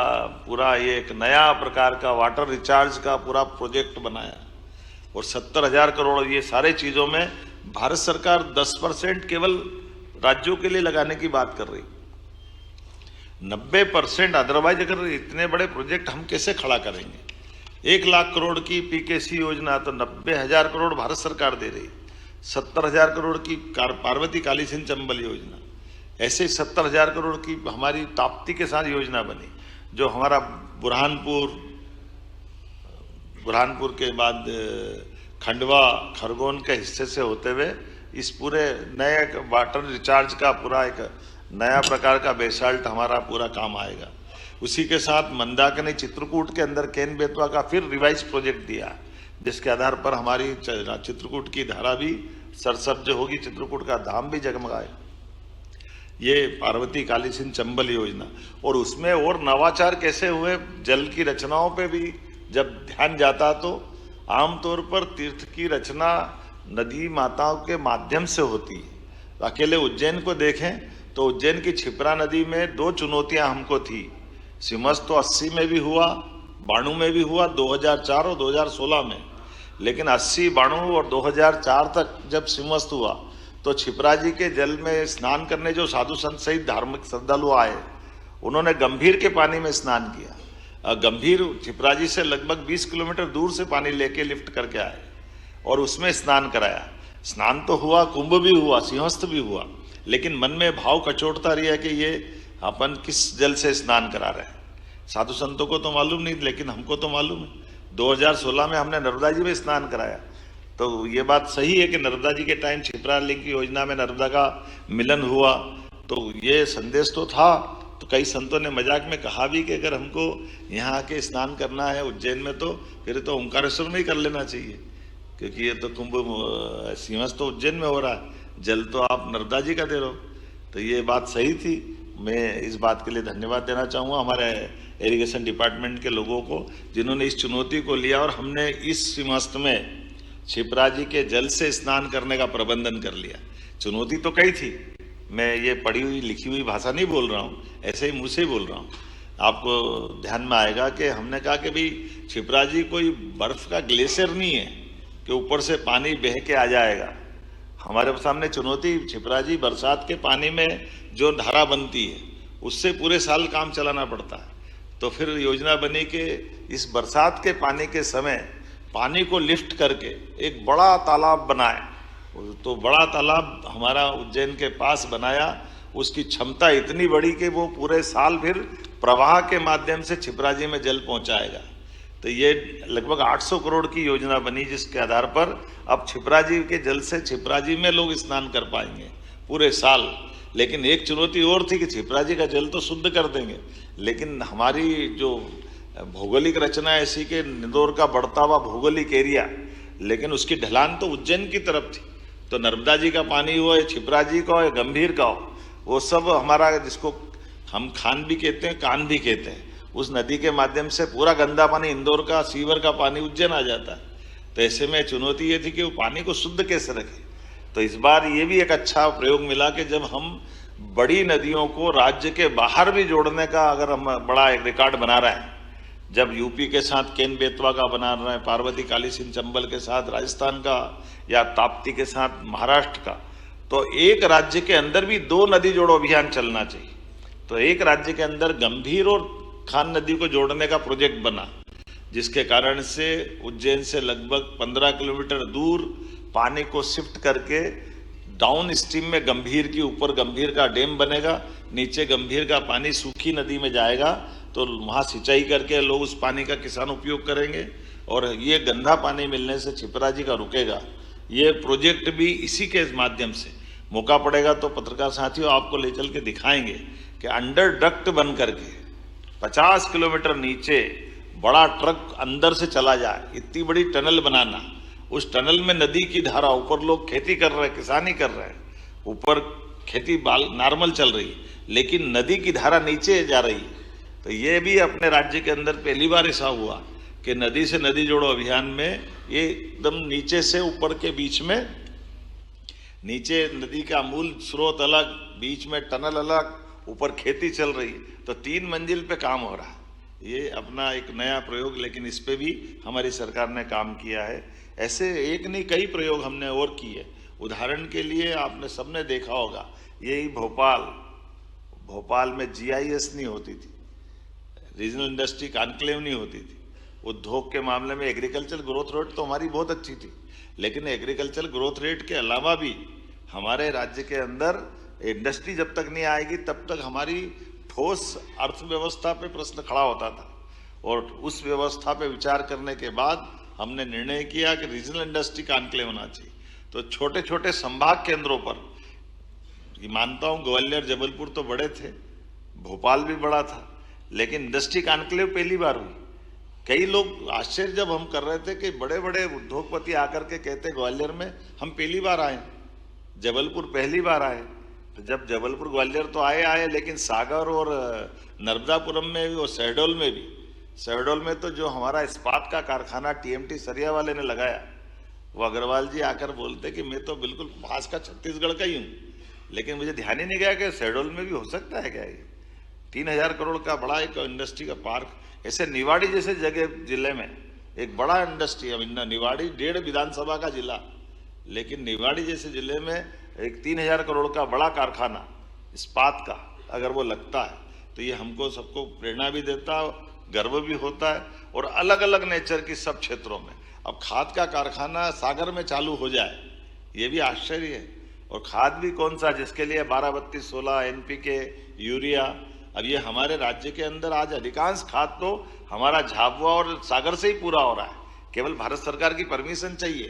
पूरा ये एक नया प्रकार का वाटर रिचार्ज का पूरा प्रोजेक्ट बनाया और 70,000 करोड़ ये सारे चीज़ों में भारत सरकार 10% केवल राज्यों के लिए लगाने की बात कर रही, 90% अदरवाइज अगर इतने बड़े प्रोजेक्ट हम कैसे खड़ा करेंगे। 1 लाख करोड़ की पीकेसी योजना तो 90,000 करोड़ भारत सरकार दे रही, 70,000 करोड़ की पार्वती कालीसिंध चंबल योजना, ऐसे 70,000 करोड़ की हमारी ताप्ती के साथ योजना बनी, जो हमारा बुरहानपुर के बाद खंडवा, खरगोन के हिस्से से होते हुए इस पूरे नए वाटर रिचार्ज का पूरा एक नया प्रकार का बेसाल्ट हमारा पूरा काम आएगा। उसी के साथ मंदाकिनी चित्रकूट के अंदर केन बेतवा का फिर रिवाइज प्रोजेक्ट दिया, जिसके आधार पर हमारी चित्रकूट की धारा भी सरसब्ज होगी, चित्रकूट का धाम भी जगमगाए। ये पार्वती कालीसिंध चंबल योजना, और उसमें और नवाचार कैसे हुए, जल की रचनाओं पे भी जब ध्यान जाता तो आमतौर पर तीर्थ की रचना नदी माताओं के माध्यम से होती है। अकेले उज्जैन को देखें तो उज्जैन की क्षिप्रा नदी में 2 चुनौतियां हमको थी। सिमस तो 80 में भी हुआ, 92 में भी हुआ, 2004 और 2016 में। लेकिन 80, 92 और 2004 तक जब सिमस्त हुआ तो क्षिप्रा जी के जल में स्नान करने जो साधु संत सहित धार्मिक श्रद्धालु आए, उन्होंने गंभीर के पानी में स्नान किया। गंभीर क्षिप्रा जी से लगभग 20 किलोमीटर दूर से पानी लेके लिफ्ट करके आए और उसमें स्नान कराया। स्नान तो हुआ, कुंभ भी हुआ, सिंहस्थ भी हुआ, लेकिन मन में भाव कचोटता रही है कि ये अपन किस जल से स्नान करा रहे हैं। साधु संतों को तो मालूम नहीं, लेकिन हमको तो मालूम है। 2016 में हमने नर्मदा जी में स्नान कराया। तो ये बात सही है कि नर्मदा जी के टाइम क्षिप्रा लिंक की योजना में नर्मदा का मिलन हुआ, तो ये संदेश तो था। तो कई संतों ने मजाक में कहा भी कि अगर हमको यहाँ आके स्नान करना है उज्जैन में तो फिर तो ओंकारेश्वर में ही कर लेना चाहिए, क्योंकि ये तो कुंभ सिंहस्थ तो उज्जैन में हो रहा है, जल तो आप नर्मदा जी का दे रहे हो। तो ये बात सही थी। मैं इस बात के लिए धन्यवाद देना चाहूँगा हमारे इरिगेशन डिपार्टमेंट के लोगों को, जिन्होंने इस चुनौती को लिया और हमने इस सिंहस्थ में क्षिप्रा जी के जल से स्नान करने का प्रबंधन कर लिया। चुनौती तो कई थी, मैं ये पढ़ी हुई लिखी हुई भाषा नहीं बोल रहा हूँ, ऐसे ही मुँह से ही बोल रहा हूँ। आपको ध्यान में आएगा कि हमने कहा कि भाई क्षिप्रा जी कोई बर्फ का ग्लेशियर नहीं है कि ऊपर से पानी बह के आ जाएगा। हमारे सामने चुनौती क्षिप्रा जी बरसात के पानी में जो धारा बनती है उससे पूरे साल काम चलाना पड़ता है। तो फिर योजना बनी कि इस बरसात के पानी के समय पानी को लिफ्ट करके एक बड़ा तालाब बनाए। तो बड़ा तालाब हमारा उज्जैन के पास बनाया, उसकी क्षमता इतनी बड़ी कि वो पूरे साल फिर प्रवाह के माध्यम से क्षिप्रा जी में जल पहुंचाएगा। तो ये लगभग 800 करोड़ की योजना बनी, जिसके आधार पर अब क्षिप्रा जी के जल से क्षिप्रा जी में लोग स्नान कर पाएंगे पूरे साल। लेकिन एक चुनौती और थी कि क्षिप्रा जी का जल तो शुद्ध कर देंगे, लेकिन हमारी जो भौगोलिक रचना ऐसी कि इंदौर का बढ़ता हुआ भौगोलिक एरिया, लेकिन उसकी ढलान तो उज्जैन की तरफ थी। तो नर्मदा जी का पानी हो या क्षिप्रा जी का हो या गंभीर का हो, वो सब हमारा, जिसको हम खान भी कहते हैं, कान भी कहते हैं, उस नदी के माध्यम से पूरा गंदा पानी इंदौर का सीवर का पानी उज्जैन आ जाता है। तो ऐसे में चुनौती ये थी कि वो पानी को शुद्ध कैसे रखें। तो इस बार ये भी एक अच्छा प्रयोग मिला कि जब हम बड़ी नदियों को राज्य के बाहर भी जोड़ने का अगर हम बड़ा एक रिकॉर्ड बना रहे हैं, जब यूपी के साथ केन बेतवा का बना रहे हैं, पार्वती काली सिंध चंबल के साथ राजस्थान का, या ताप्ती के साथ महाराष्ट्र का, तो एक राज्य के अंदर भी 2 नदी जोड़ो अभियान चलना चाहिए। तो एक राज्य के अंदर गंभीर और खान नदी को जोड़ने का प्रोजेक्ट बना, जिसके कारण से उज्जैन से लगभग 15 किलोमीटर दूर पानी को शिफ्ट करके डाउन स्ट्रीम में गंभीर की ऊपर गंभीर का डैम बनेगा, नीचे गंभीर का पानी सूखी नदी में जाएगा। तो वहाँ सिंचाई करके लोग उस पानी का किसान उपयोग करेंगे और ये गंदा पानी मिलने से क्षिप्रा जी का रुकेगा। ये प्रोजेक्ट भी इसी के माध्यम से, मौका पड़ेगा तो पत्रकार साथियों आपको ले चल के दिखाएंगे कि अंडर डक्ट बन करके 50 किलोमीटर नीचे बड़ा ट्रक अंदर से चला जाए, इतनी बड़ी टनल बनाना। उस टनल में नदी की धारा, ऊपर लोग खेती कर रहे हैं, किसानी कर रहे हैं, ऊपर खेती नॉर्मल चल रही है, लेकिन नदी की धारा नीचे जा रही है। तो ये भी अपने राज्य के अंदर पहली बार ऐसा हुआ कि नदी से नदी जोड़ो अभियान में ये एकदम नीचे से ऊपर के बीच में, नीचे नदी का मूल स्रोत अलग, बीच में टनल अलग, ऊपर खेती चल रही है। तो 3 मंजिल पे काम हो रहा है। ये अपना एक नया प्रयोग, लेकिन इस पे भी हमारी सरकार ने काम किया है। ऐसे एक नहीं कई प्रयोग हमने और किए। उदाहरण के लिए आपने सबने देखा होगा, यही भोपाल में GIS नहीं होती थी, रीजनल इंडस्ट्री कॉन्क्लेव नहीं होती थी। उद्योग के मामले में एग्रीकल्चर ग्रोथ रेट तो हमारी बहुत अच्छी थी, लेकिन एग्रीकल्चर ग्रोथ रेट के अलावा भी हमारे राज्य के अंदर इंडस्ट्री जब तक नहीं आएगी तब तक हमारी ठोस अर्थव्यवस्था पे प्रश्न खड़ा होता था। और उस व्यवस्था पे विचार करने के बाद हमने निर्णय किया कि रीजनल इंडस्ट्री कॉन्क्लेव होना चाहिए। तो छोटे छोटे संभाग केंद्रों पर, ये मानता हूँ ग्वालियर जबलपुर तो बड़े थे, भोपाल भी बड़ा था, लेकिन इंडस्ट्री कॉन्क्लेव पहली बार हुई। कई लोग आश्चर्य जब हम कर रहे थे कि बड़े बड़े उद्योगपति आकर के कहते ग्वालियर में हम पहली बार आए, जबलपुर पहली बार आए। तो जब जबलपुर ग्वालियर तो आए, लेकिन सागर और नर्मदापुरम में भी और शहडोल में भी शहडोल में तो जो हमारा इस्पात का कारखाना टीएमटी सरिया वाले ने लगाया, वो अग्रवाल जी आकर बोलते कि मैं तो बिल्कुल पास का छत्तीसगढ़ का ही हूँ, लेकिन मुझे ध्यान ही नहीं गया कि शहडोल में भी हो सकता है क्या ये 3000 करोड़ का बड़ा एक इंडस्ट्री का पार्क। ऐसे निवाड़ी जैसे जगह जिले में एक बड़ा इंडस्ट्री है, निवाड़ी 1.5 विधानसभा का जिला, लेकिन निवाड़ी जैसे जिले में एक 3000 करोड़ का बड़ा कारखाना इस्पात का अगर वो लगता है तो ये हमको सबको प्रेरणा भी देता है, गर्व भी होता है। और अलग अलग नेचर की सब क्षेत्रों में अब खाद का कारखाना सागर में चालू हो जाए ये भी आश्चर्य है। और खाद भी कौन सा, जिसके लिए 12-32-16 एनपीके यूरिया, अब ये हमारे राज्य के अंदर आज अधिकांश खाद तो हमारा झाबुआ और सागर से ही पूरा हो रहा है, केवल भारत सरकार की परमिशन चाहिए,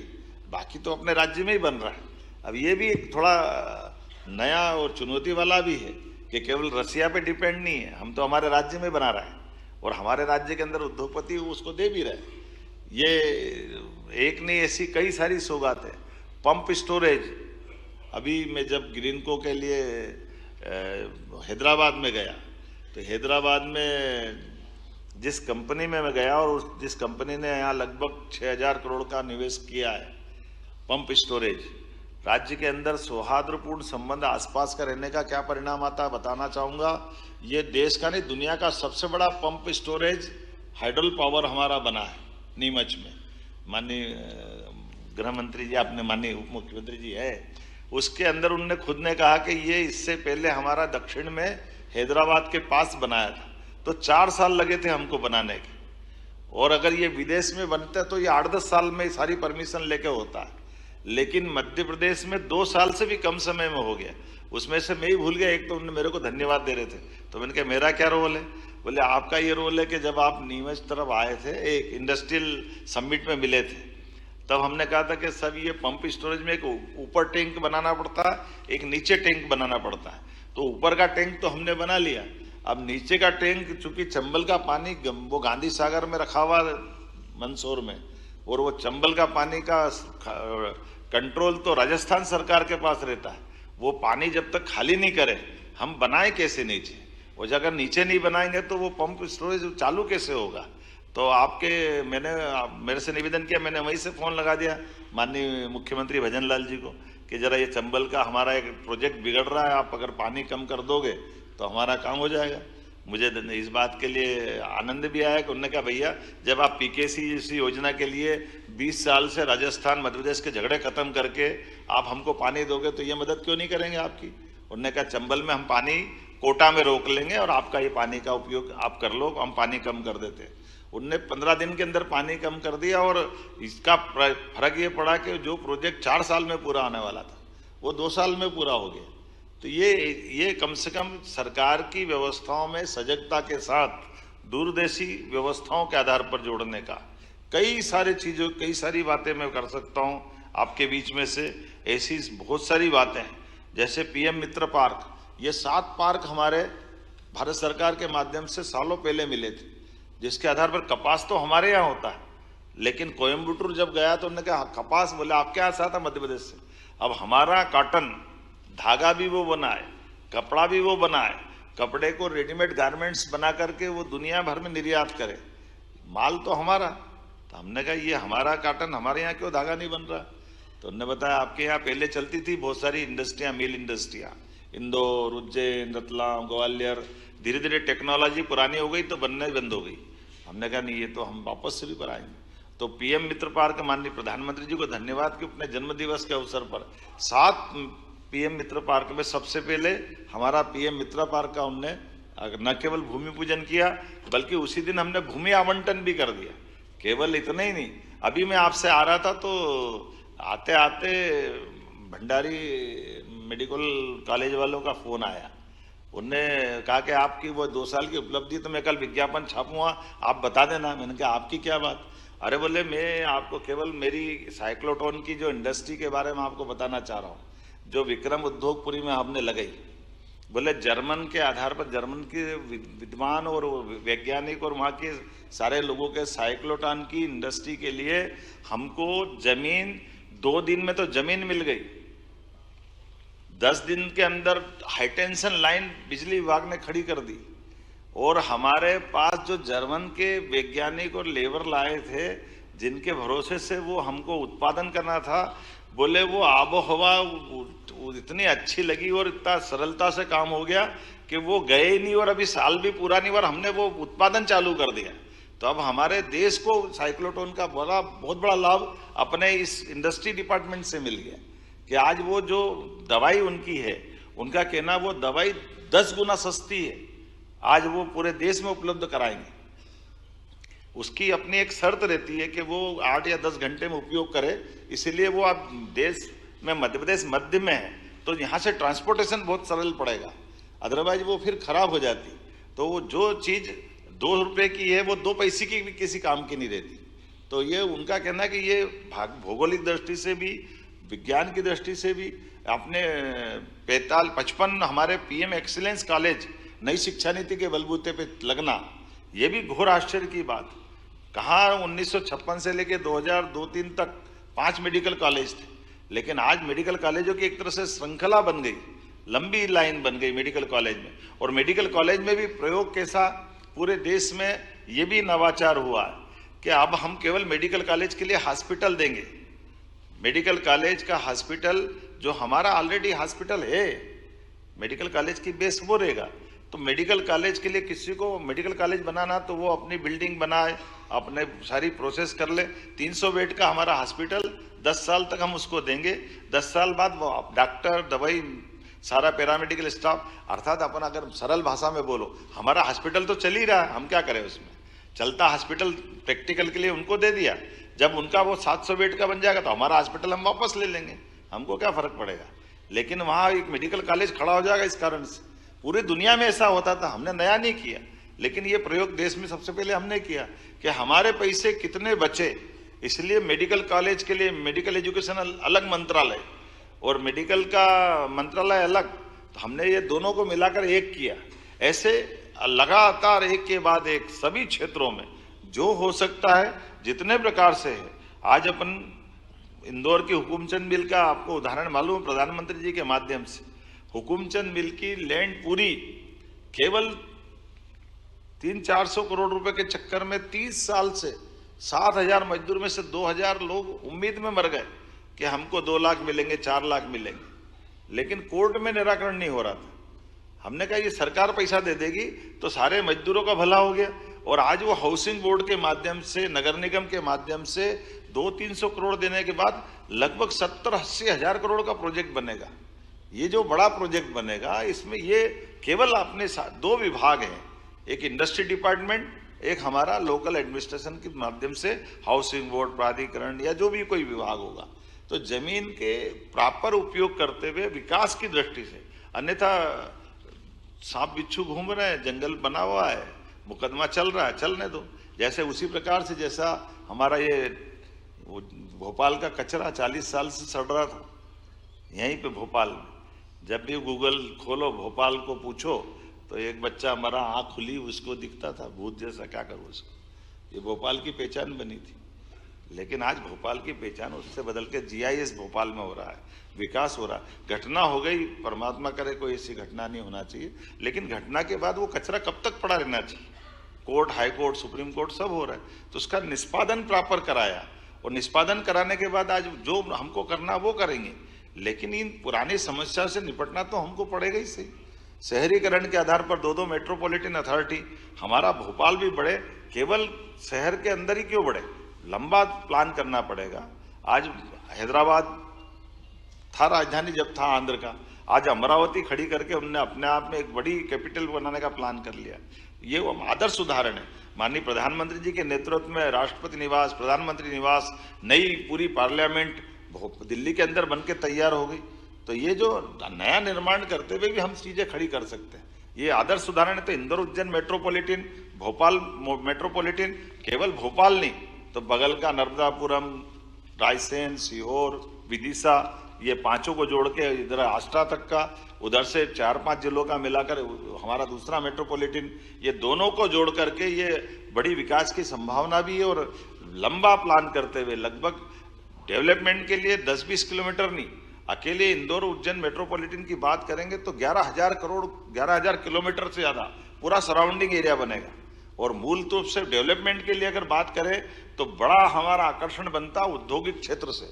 बाकी तो अपने राज्य में ही बन रहा है। अब ये भी एक थोड़ा नया और चुनौती वाला भी है कि केवल रसिया पे डिपेंड नहीं है, हम तो हमारे राज्य में बना रहे हैं और हमारे राज्य के अंदर उद्योगपति उसको दे भी रहे। ये एक नहीं, ऐसी कई सारी सौगात है। पंप स्टोरेज, अभी मैं जब ग्रीनको के लिए हैदराबाद में गया तो हैदराबाद में जिस कंपनी में मैं गया और जिस कंपनी ने यहाँ लगभग 6000 करोड़ का निवेश किया है पंप स्टोरेज, राज्य के अंदर सौहार्दपूर्ण संबंध आसपास का रहने का क्या परिणाम आता है बताना चाहूँगा। ये देश का नहीं दुनिया का सबसे बड़ा पंप स्टोरेज हाइड्रोल पावर हमारा बना है नीमच में। माननीय गृह मंत्री जी, आपने माननीय उप मुख्यमंत्री जी है, उसके अंदर उन्होंने खुद ने कहा कि ये इससे पहले हमारा दक्षिण में हैदराबाद के पास बनाया था तो 4 साल लगे थे हमको बनाने के, और अगर ये विदेश में बनता तो ये 8-10 साल में सारी परमिशन लेके होता है, लेकिन मध्य प्रदेश में 2 साल से भी कम समय में हो गया। उसमें से मैं ही भूल गया, एक तो उन्होंने मेरे को धन्यवाद दे रहे थे तो मैंने कहा मेरा क्या रोल है, बोले आपका ये रोल है कि जब आप नीमच तरफ आए थे एक इंडस्ट्रियल समिट में मिले थे तब हमने कहा था कि सब ये पंप स्टोरेज में एक ऊपर टैंक बनाना पड़ता है, एक नीचे टैंक बनाना पड़ता है। तो ऊपर का टैंक तो हमने बना लिया, अब नीचे का टैंक चूंकि चंबल का पानी वो गांधी सागर में रखा हुआ मंदसौर में, और वो चंबल का पानी का कंट्रोल तो राजस्थान सरकार के पास रहता है, वो पानी जब तक खाली नहीं करे हम बनाए कैसे नीचे, और अगर नीचे नहीं बनाएंगे तो वो पंप स्टोरेज चालू कैसे होगा। तो मैंने मेरे से निवेदन किया, मैंने वहीं से फोन लगा दिया माननीय मुख्यमंत्री भजन लाल जी को कि जरा ये चंबल का हमारा एक प्रोजेक्ट बिगड़ रहा है, आप अगर पानी कम कर दोगे तो हमारा काम हो जाएगा। मुझे इस बात के लिए आनंद भी आया कि उन्होंने कहा भैया जब आप पीकेसी जैसी योजना के लिए 20 साल से राजस्थान मध्य प्रदेश के झगड़े खत्म करके आप हमको पानी दोगे तो ये मदद क्यों नहीं करेंगे आपकी। उन्होंने कहा चंबल में हम पानी कोटा में रोक लेंगे और आपका ये पानी का उपयोग आप कर लो, हम पानी कम कर देते हैं। उनने 15 दिन के अंदर पानी कम कर दिया और इसका फर्क ये पड़ा कि जो प्रोजेक्ट 4 साल में पूरा होने वाला था वो 2 साल में पूरा हो गया। तो ये कम से कम सरकार की व्यवस्थाओं में सजगता के साथ दूरदेशी व्यवस्थाओं के आधार पर जोड़ने का कई सारी बातें मैं कर सकता हूँ आपके बीच में से। ऐसी बहुत सारी बातें हैं जैसे पीएम मित्र पार्क, ये 7 पार्क हमारे भारत सरकार के माध्यम से सालों पहले मिले थे, जिसके आधार पर कपास तो हमारे यहाँ होता है, लेकिन कोयम्बटूर जब गया तो उन्होंने कहा कपास, बोले आपके यहाँ से आता मध्य प्रदेश से। अब हमारा कॉटन धागा भी वो बनाए, कपड़ा भी वो बनाए, कपड़े को रेडीमेड गारमेंट्स बना करके वो दुनिया भर में निर्यात करे, माल तो हमारा। तो हमने कहा ये हमारा कॉटन हमारे यहाँ क्यों धागा नहीं बन रहा। तो उन्होंने बताया आपके यहाँ पहले चलती थी बहुत सारी इंडस्ट्रियाँ, मिल इंडस्ट्रियाँ, इंदौर, उज्जैन, रतलाम, ग्वालियर, धीरे धीरे टेक्नोलॉजी पुरानी हो गई तो बनने बंद हो गई। हमने कहा नहीं ये तो हम वापस शुरू कराएंगे। तो पीएम मित्र पार्क माननीय प्रधानमंत्री जी को धन्यवाद कि अपने जन्मदिवस के अवसर पर 7 पीएम मित्र पार्क में सबसे पहले हमारा पीएम मित्र पार्क का उनने न केवल भूमि पूजन किया बल्कि उसी दिन हमने भूमि आवंटन भी कर दिया। केवल इतना ही नहीं, अभी मैं आपसे आ रहा था तो आते आते भंडारी मेडिकल कॉलेज वालों का फोन आया, उनने कहा कि आपकी वो 2 साल की उपलब्धि तो मैं कल विज्ञापन छापूंगा, आप बता देना। मैंने कहा आपकी क्या बात। अरे बोले मैं आपको केवल मेरी साइक्लोट्रॉन की जो इंडस्ट्री के बारे में आपको बताना चाह रहा हूँ जो विक्रम उद्योगपुरी में हमने लगाई। बोले जर्मन के आधार पर जर्मन के विद्वान और वैज्ञानिक और वहाँ के सारे लोगों के साइक्लोट्रॉन की इंडस्ट्री के लिए हमको जमीन 2 दिन में तो जमीन मिल गई, 10 दिन के अंदर हाईटेंशन लाइन बिजली विभाग ने खड़ी कर दी और हमारे पास जो जर्मन के वैज्ञानिक और लेबर लाए थे, जिनके भरोसे से वो हमको उत्पादन करना था, बोले वो आबो हवा इतनी अच्छी लगी और इतना सरलता से काम हो गया कि वो गए ही नहीं, और अभी साल भी पूरा नहीं और हमने वो उत्पादन चालू कर दिया। तो अब हमारे देश को साइक्लोट्रॉन का बहुत बड़ा लाभ अपने इस इंडस्ट्री डिपार्टमेंट से मिल गया कि आज वो जो दवाई उनकी है, उनका कहना वो दवाई 10 गुना सस्ती है, आज वो पूरे देश में उपलब्ध कराएंगे। उसकी अपनी एक शर्त रहती है कि वो 8 या 10 घंटे में उपयोग करे, इसीलिए वो अब देश में मध्य प्रदेश मध्य में है तो यहाँ से ट्रांसपोर्टेशन बहुत सरल पड़ेगा, अदरवाइज वो फिर खराब हो जाती। तो वो जो चीज़ 2 रुपये की है वो 2 पैसे की भी किसी काम की नहीं रहती। तो ये उनका कहना है कि ये भौगोलिक दृष्टि से भी, विज्ञान की दृष्टि से भी, अपने 55 हमारे पीएम एक्सीलेंस कॉलेज नई शिक्षा नीति के बलबूते पे लगना, ये भी घोर आश्चर्य की बात। कहाँ 1956 से लेके 2002-3 तक 5 मेडिकल कॉलेज थे, लेकिन आज मेडिकल कॉलेजों की एक तरह से श्रृंखला बन गई, लंबी लाइन बन गई मेडिकल कॉलेज में। और मेडिकल कॉलेज में भी प्रयोग कैसा पूरे देश में, ये भी नवाचार हुआ है कि अब हम केवल मेडिकल कॉलेज के लिए हॉस्पिटल देंगे। मेडिकल कॉलेज का हॉस्पिटल जो हमारा ऑलरेडी हॉस्पिटल है, मेडिकल कॉलेज की बेस वो रहेगा। तो मेडिकल कॉलेज के लिए किसी को मेडिकल कॉलेज बनाना तो वो अपनी बिल्डिंग बनाए, अपने सारी प्रोसेस कर ले। 300 बेड का हमारा हॉस्पिटल 10 साल तक हम उसको देंगे। 10 साल बाद वो डॉक्टर, दवाई, सारा पैरामेडिकल स्टाफ, अर्थात अपन अगर सरल भाषा में बोलो, हमारा हॉस्पिटल तो चल ही रहा है, हम क्या करें उसमें। चलता हॉस्पिटल प्रैक्टिकल के लिए उनको दे दिया, जब उनका वो 700 बेड का बन जाएगा तो हमारा हॉस्पिटल हम वापस ले लेंगे, हमको क्या फर्क पड़ेगा। लेकिन वहाँ एक मेडिकल कॉलेज खड़ा हो जाएगा। इस कारण से पूरी दुनिया में ऐसा होता था, हमने नया नहीं किया, लेकिन ये प्रयोग देश में सबसे पहले हमने किया कि हमारे पैसे कितने बचे। इसलिए मेडिकल कॉलेज के लिए मेडिकल एजुकेशन अलग मंत्रालय और मेडिकल का मंत्रालय अलग, तो हमने ये दोनों को मिलाकर एक किया। ऐसे लगातार एक के बाद एक सभी क्षेत्रों में जो हो सकता है, जितने प्रकार से है। आज अपन इंदौर की हुकुमचंद मिल का आपको उदाहरण मालूम है, प्रधानमंत्री जी के माध्यम से हुकुमचंद मिल की लैंड पूरी केवल 300-400 करोड़ रुपए के चक्कर में 30 साल से 7,000 मजदूर में से 2,000 लोग उम्मीद में मर गए कि हमको 2 लाख मिलेंगे, 4 लाख मिलेंगे, लेकिन कोर्ट में निराकरण नहीं हो रहा था। हमने कहा ये सरकार पैसा दे देगी तो सारे मजदूरों का भला हो गया। और आज वो हाउसिंग बोर्ड के माध्यम से, नगर निगम के माध्यम से 200-300 करोड़ देने के बाद लगभग 70-80 हजार करोड़ का प्रोजेक्ट बनेगा। ये जो बड़ा प्रोजेक्ट बनेगा, इसमें ये केवल अपने 2 विभाग हैं, एक इंडस्ट्री डिपार्टमेंट, एक हमारा लोकल एडमिनिस्ट्रेशन के माध्यम से हाउसिंग बोर्ड, प्राधिकरण या जो भी कोई विभाग होगा। तो जमीन के प्रॉपर उपयोग करते हुए विकास की दृष्टि से, अन्यथा सांप बिच्छू घूम रहे हैं, जंगल बना हुआ है, मुकदमा चल रहा है, चलने दो। जैसे उसी प्रकार से जैसा हमारा ये भोपाल का कचरा 40 साल से सड़ रहा था यहीं पे भोपाल में, जब भी गूगल खोलो भोपाल को पूछो तो एक बच्चा मरा, आँख खुली, उसको दिखता था भूत जैसा, क्या करूँ उसको। ये भोपाल की पहचान बनी थी, लेकिन आज भोपाल की पहचान उससे बदल के GIS भोपाल में हो रहा है, विकास हो रहा है। घटना हो गई, परमात्मा करे कोई ऐसी घटना नहीं होना चाहिए, लेकिन घटना के बाद वो कचरा कब तक पड़ा रहना चाहिए। Court, high court, supreme court सब हो रहा है, तो उसका निष्पादन प्रॉपर कराया, और निष्पादन कराने के बाद आज जो हमको करना वो करेंगे। लेकिन इन पुरानी समस्या से निपटना तो हमको पड़ेगा ही सही। शहरीकरण के आधार पर 2 मेट्रोपॉलिटन अथॉरिटी, हमारा भोपाल भी बढ़े, केवल शहर के अंदर ही क्यों बढ़े, लंबा प्लान करना पड़ेगा। आज हैदराबाद था राजधानी जब था आंध्र का, आज अमरावती खड़ी करके उनने अपने आप में एक बड़ी कैपिटल बनाने का प्लान कर लिया। ये वो आदर्श उदाहरण है। माननीय प्रधानमंत्री जी के नेतृत्व में राष्ट्रपति निवास, प्रधानमंत्री निवास, नई पूरी पार्लियामेंट दिल्ली के अंदर बनके तैयार हो गई। तो ये जो नया निर्माण करते हुए भी हम चीजें खड़ी कर सकते हैं, ये आदर्श उदाहरण है। तो इंदौर उज्जैन मेट्रोपॉलिटन, भोपाल मेट्रोपॉलिटन, केवल भोपाल नहीं तो बगल का नर्मदापुरम, रायसेन, सीहोर, विदिशा, ये 5 को जोड़ के इधर आष्टा तक का, उधर से 4-5 जिलों का मिलाकर हमारा दूसरा मेट्रोपॉलिटन, ये दोनों को जोड़ करके ये बड़ी विकास की संभावना भी है। और लंबा प्लान करते हुए लगभग डेवलपमेंट के लिए 10-20 किलोमीटर नहीं, अकेले इंदौर उज्जैन मेट्रोपॉलिटन की बात करेंगे तो 11,000 किलोमीटर से ज़्यादा पूरा सराउंडिंग एरिया बनेगा। और मूल रूप से डेवलपमेंट के लिए अगर बात करें तो बड़ा हमारा आकर्षण बनता औद्योगिक क्षेत्र से।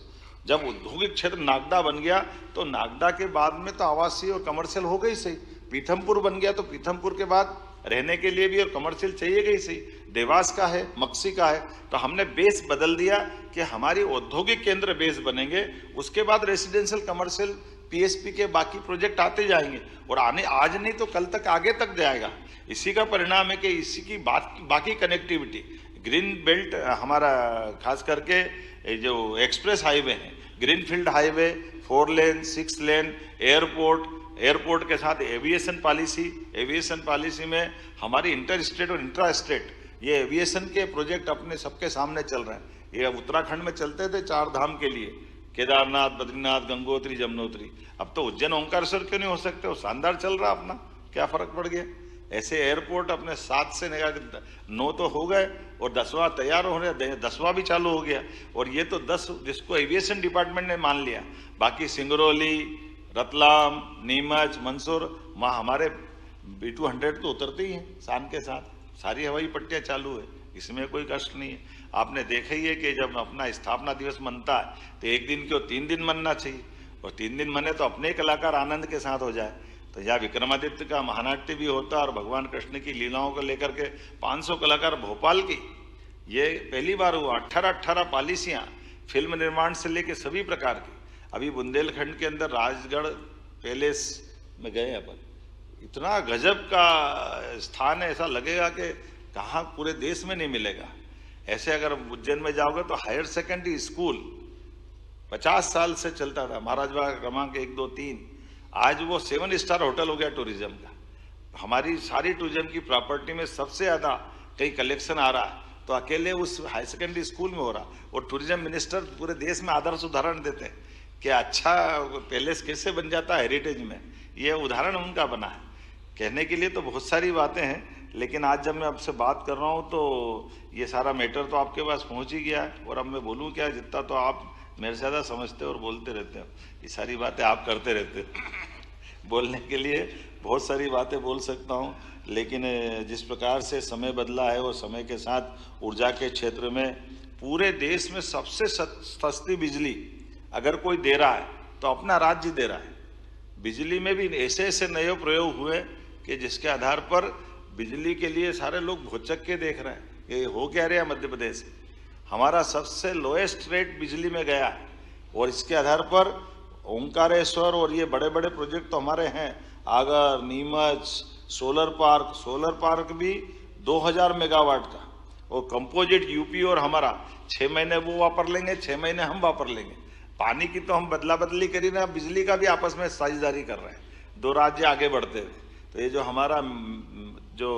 जब औद्योगिक क्षेत्र नागदा बन गया तो नागदा के बाद में तो आवासीय और कमर्शियल हो गई सही, पीथमपुर बन गया तो पीथमपुर के बाद रहने के लिए भी और कमर्शियल चाहिए गई सही, देवास का है, मक्सी का है। तो हमने बेस बदल दिया कि हमारी औद्योगिक केंद्र बेस बनेंगे, उसके बाद रेसिडेंशियल कमर्शियल पीएसपी के बाकी प्रोजेक्ट आते जाएंगे और आने आज नहीं तो कल तक आगे तक जाएगा। इसी का परिणाम है कि इसी की बाकी कनेक्टिविटी ग्रीन बेल्ट हमारा खास करके जो एक्सप्रेस हाईवे है, ग्रीनफील्ड हाईवे, 4 लेन 6 लेन, एयरपोर्ट के साथ एविएशन पॉलिसी में हमारी इंटर स्टेट और इंट्रा स्टेट ये एविएशन के प्रोजेक्ट अपने सबके सामने चल रहे हैं। ये उत्तराखंड में चलते थे 4 धाम के लिए, केदारनाथ, बद्रीनाथ, गंगोत्री, जमुनोत्री। अब तो उज्जैन ओंकारेश्वर क्यों नहीं हो सकते? वो शानदार चल रहा अपना, क्या फर्क पड़ गया? ऐसे एयरपोर्ट अपने 7 से 9 तो हो गए और 10वां तैयार हो रहे, 10वां भी चालू हो गया। और ये तो 10 जिसको एविएशन डिपार्टमेंट ने मान लिया, बाकी सिंगरौली, रतलाम, नीमच, मंदसौर, वहाँ हमारे B200 तो उतरते ही हैं शान के साथ, सारी हवाई पट्टियाँ चालू है, इसमें कोई कष्ट नहीं है। आपने देखा ही है कि जब अपना स्थापना दिवस मनता है तो एक दिन क्यों 3 दिन मनना चाहिए, और 3 दिन मने तो अपने कलाकार आनंद के साथ हो जाए। तो यहाँ विक्रमादित्य का महानाट्य भी होता और भगवान कृष्ण की लीलाओं को लेकर के 500 कलाकार भोपाल की, ये पहली बार हुआ। 18 पॉलिसियाँ फिल्म निर्माण से लेकर सभी प्रकार की। अभी बुंदेलखंड के अंदर राजगढ़ पैलेस में गए अपन, इतना गजब का स्थान है, ऐसा लगेगा कि कहाँ पूरे देश में नहीं मिलेगा। ऐसे अगर उज्जैन में जाओगे तो हायर सेकेंडरी स्कूल 50 साल से चलता था, महाराज बाग क्रमांक 1, 2, 3, आज वो 7 स्टार होटल हो गया टूरिज्म का। हमारी सारी टूरिज्म की प्रॉपर्टी में सबसे ज़्यादा कहीं कलेक्शन आ रहा है तो अकेले उस हायर सेकेंडरी स्कूल में हो रहा। और टूरिज्म मिनिस्टर पूरे देश में आदर्श उदाहरण देते हैं कि अच्छा पैलेस कैसे बन जाता है हेरिटेज में, ये उदाहरण उनका बना है। कहने के लिए तो बहुत सारी बातें हैं, लेकिन आज जब मैं आपसे बात कर रहा हूँ तो ये सारा मैटर तो आपके पास पहुँच ही गया है। और अब मैं बोलूँ क्या, जितना तो आप मेरे से ज़्यादा समझते हो और बोलते रहते हो, ये सारी बातें आप करते रहते हो। बोलने के लिए बहुत सारी बातें बोल सकता हूँ, लेकिन जिस प्रकार से समय बदला है और समय के साथ ऊर्जा के क्षेत्र में पूरे देश में सबसे सस्ती बिजली अगर कोई दे रहा है तो अपना राज्य दे रहा है। बिजली में भी ऐसे ऐसे नए प्रयोग हुए कि जिसके आधार पर बिजली के लिए सारे लोग भौचक के देख रहे हैं ये हो क्या रहा है। मध्य प्रदेश हमारा सबसे लोएस्ट रेट बिजली में गया है और इसके आधार पर ओंकारेश्वर और ये बड़े बड़े प्रोजेक्ट तो हमारे हैं, आगर, नीमच, सोलर पार्क भी 2000 मेगावाट का, और कंपोजिट यूपी और हमारा 6 महीने वो वापर लेंगे, 6 महीने हम वापर लेंगे। पानी की तो हम बदला बदली करी ना, बिजली का भी आपस में साझेदारी कर रहे हैं, 2 राज्य आगे बढ़ते हुए। तो ये जो हमारा जो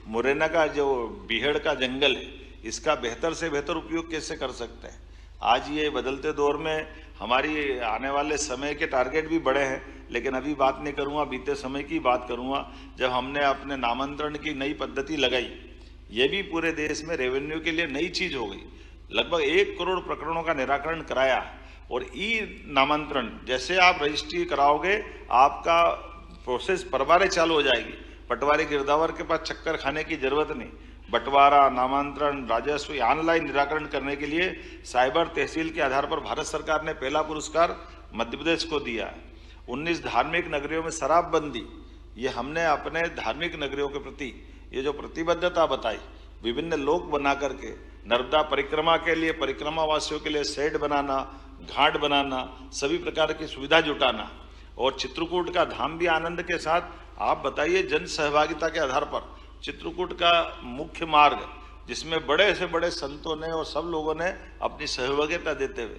मुरैना का जो बीहड़ का जंगल है, इसका बेहतर से बेहतर उपयोग कैसे कर सकते हैं। आज ये बदलते दौर में हमारी आने वाले समय के टारगेट भी बड़े हैं, लेकिन अभी बात नहीं करूँगा, बीते समय की बात करूँगा जब हमने अपने नामांतरण की नई पद्धति लगाई। ये भी पूरे देश में रेवेन्यू के लिए नई चीज़ हो गई। लगभग 1 करोड़ प्रकरणों का निराकरण कराया। और ई नामांतरण जैसे आप रजिस्ट्री कराओगे आपका प्रोसेस परवारे चालू हो जाएगी। पटवारी गिरदावर के पास चक्कर खाने की जरूरत नहीं। बंटवारा, नामांतरण, राजस्व ऑनलाइन निराकरण करने के लिए साइबर तहसील के आधार पर भारत सरकार ने पहला पुरस्कार मध्य प्रदेश को दिया है। 19 धार्मिक नगरियों में शराबबंदी, ये हमने अपने धार्मिक नगरियों के प्रति ये जो प्रतिबद्धता बताई, विभिन्न लोक बना करके नर्मदा परिक्रमा के लिए परिक्रमा वासियों के लिए शेड बनाना, घाट बनाना, सभी प्रकार की सुविधा जुटाना, और चित्रकूट का धाम भी आनंद के साथ। आप बताइए, जन सहभागिता के आधार पर चित्रकूट का मुख्य मार्ग जिसमें बड़े से बड़े संतों ने और सब लोगों ने अपनी सहभागिता देते हुए,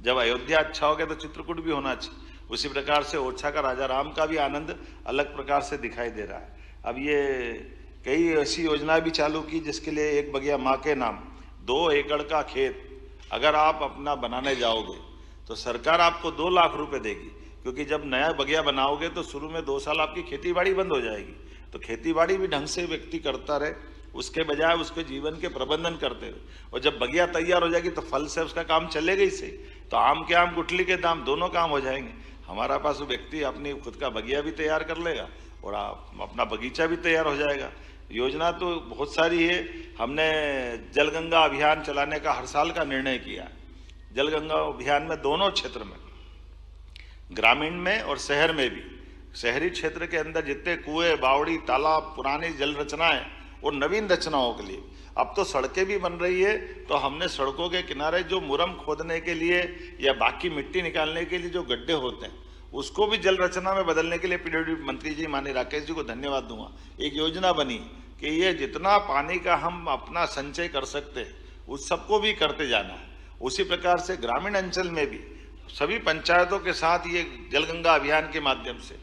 जब अयोध्या अच्छा हो गया तो चित्रकूट भी होना चाहिए। उसी प्रकार से ओरछा का राजा राम का भी आनंद अलग प्रकार से दिखाई दे रहा है। अब ये कई ऐसी योजना भी चालू की जिसके लिए एक बगिया माँ के नाम, 2 एकड़ का खेत अगर आप अपना बनाने जाओगे तो सरकार आपको 2 लाख रुपए देगी, क्योंकि जब नया बगिया बनाओगे तो शुरू में 2 साल आपकी खेती बाड़ी बंद हो जाएगी। तो खेती बाड़ी भी ढंग से व्यक्ति करता रहे, उसके बजाय उसके जीवन के प्रबंधन करते हुए, और जब बगिया तैयार हो जाएगी तो फल से उसका काम चलेगा ही सही। तो आम के आम, गुठली के दाम, दोनों काम हो जाएंगे। हमारा पास वो व्यक्ति अपनी खुद का बगिया भी तैयार कर लेगा और अपना बगीचा भी तैयार हो जाएगा। योजना तो बहुत सारी है। हमने जलगंगा अभियान चलाने का हर साल का निर्णय किया। जलगंगा अभियान में दोनों क्षेत्र में, ग्रामीण में और शहर में भी, शहरी क्षेत्र के अंदर जितने कुएं, बावड़ी, तालाब, पुरानी जल रचनाएं और नवीन रचनाओं के लिए अब तो सड़कें भी बन रही है, तो हमने सड़कों के किनारे जो मुरम खोदने के लिए या बाकी मिट्टी निकालने के लिए जो गड्ढे होते हैं उसको भी जल रचना में बदलने के लिए पीडब्ल्यूडी मंत्री जी माननीय राकेश जी को धन्यवाद दूंगा। एक योजना बनी कि ये जितना पानी का हम अपना संचय कर सकते हैं उस सबको भी करते जाना है। उसी प्रकार से ग्रामीण अंचल में भी सभी पंचायतों के साथ ये जलगंगा अभियान के माध्यम से,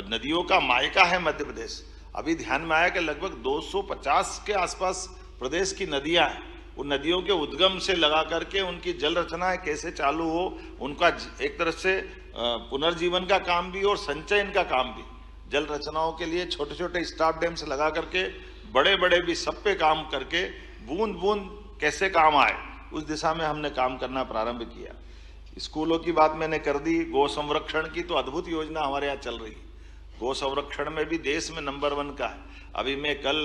नदियों का मायका है मध्य प्रदेश। अभी ध्यान में आया कि लगभग 250 के आसपास प्रदेश की नदियां हैं। उन नदियों के उद्गम से लगा करके उनकी जल रचनाएं कैसे चालू हो, उनका एक तरह से पुनर्जीवन का काम भी और संचयन का काम भी, जल रचनाओं के लिए छोटे छोटे स्टॉप डैम से लगा करके बड़े बड़े भी सब पे काम करके बूंद बूंद कैसे काम आए, उस दिशा में हमने काम करना प्रारंभ किया। स्कूलों की बात मैंने कर दी। गौ संरक्षण की तो अद्भुत योजना हमारे यहाँ चल रही है। गौ संरक्षण में भी देश में नंबर 1 का है। अभी मैं कल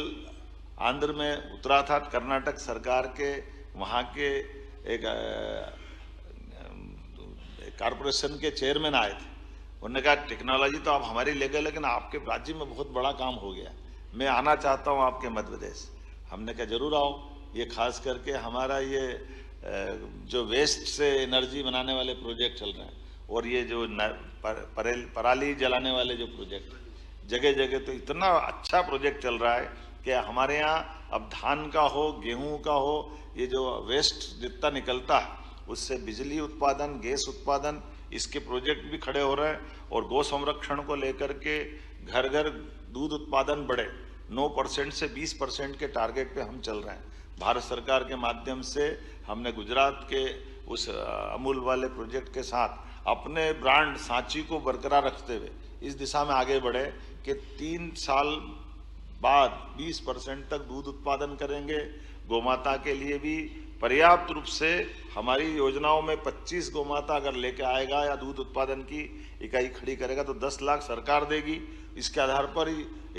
आंध्र में उतरा था, कर्नाटक सरकार के वहाँ के एक कारपोरेशन के चेयरमैन आए थे। उन्होंने कहा टेक्नोलॉजी तो आप हमारी ले गए, लेकिन आपके राज्य में बहुत बड़ा काम हो गया, मैं आना चाहता हूँ आपके मध्य प्रदेश। हमने कहा जरूर आओ। ये खास करके हमारा ये जो वेस्ट से एनर्जी बनाने वाले प्रोजेक्ट चल रहे हैं और ये जो पराली जलाने वाले जो प्रोजेक्ट जगह जगह, तो इतना अच्छा प्रोजेक्ट चल रहा है कि हमारे यहाँ अब धान का हो, गेहूं का हो, ये जो वेस्ट जितना निकलता है उससे बिजली उत्पादन, गैस उत्पादन, इसके प्रोजेक्ट भी खड़े हो रहे हैं। और गौ संरक्षण को लेकर के घर घर दूध उत्पादन बढ़े, 9% से 20% के टारगेट पे हम चल रहे हैं। भारत सरकार के माध्यम से हमने गुजरात के उस अमूल वाले प्रोजेक्ट के साथ अपने ब्रांड सांची को बरकरार रखते हुए इस दिशा में आगे बढ़े कि 3 साल बाद 20% तक दूध उत्पादन करेंगे। गोमाता के लिए भी पर्याप्त रूप से हमारी योजनाओं में 25 गोमाता अगर लेके आएगा या दूध उत्पादन की इकाई खड़ी करेगा तो 10 लाख सरकार देगी। इसके आधार पर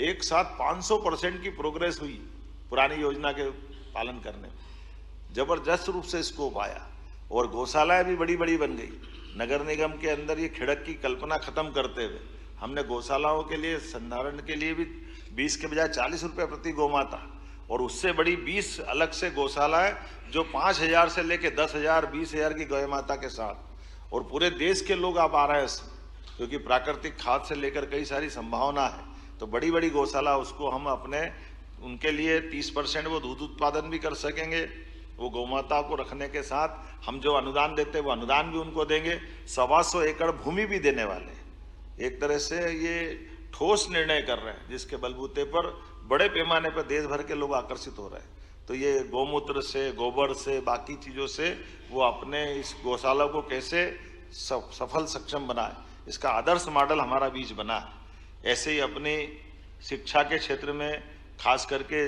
एक साथ 500% की प्रोग्रेस हुई पुरानी योजना के पालन करने में। जबरदस्त रूप से स्कोप आया और गौशालाएं भी बड़ी बड़ी बन गई। नगर निगम के अंदर ये खिड़क की कल्पना खत्म करते हुए हमने गौशालाओं के लिए संधारण के लिए भी 20 के बजाय 40 रुपये प्रति गोमाता और उससे बड़ी 20 अलग से गौशालाएं जो 5,000 से लेके 10,000, 20,000 की गौ माता के साथ। और पूरे देश के लोग आप आ रहे हैं क्योंकि प्राकृतिक खाद से लेकर कई सारी संभावना है। तो बड़ी बड़ी गौशाला उसको हम अपने उनके लिए 30% वो दूध उत्पादन भी कर सकेंगे। वो गौमाता को रखने के साथ हम जो अनुदान देते हैं वो अनुदान भी उनको देंगे। 125 एकड़ भूमि भी देने वाले हैं। एक तरह से ये ठोस निर्णय कर रहे हैं जिसके बलबूते पर बड़े पैमाने पर देश भर के लोग आकर्षित हो रहे हैं। तो ये गौमूत्र से, गोबर से, बाकी चीज़ों से वो अपने इस गौशाला को कैसे सफल सक्षम बनाए, इसका आदर्श मॉडल हमारा बीच बना है। ऐसे ही अपनी शिक्षा के क्षेत्र में खास करके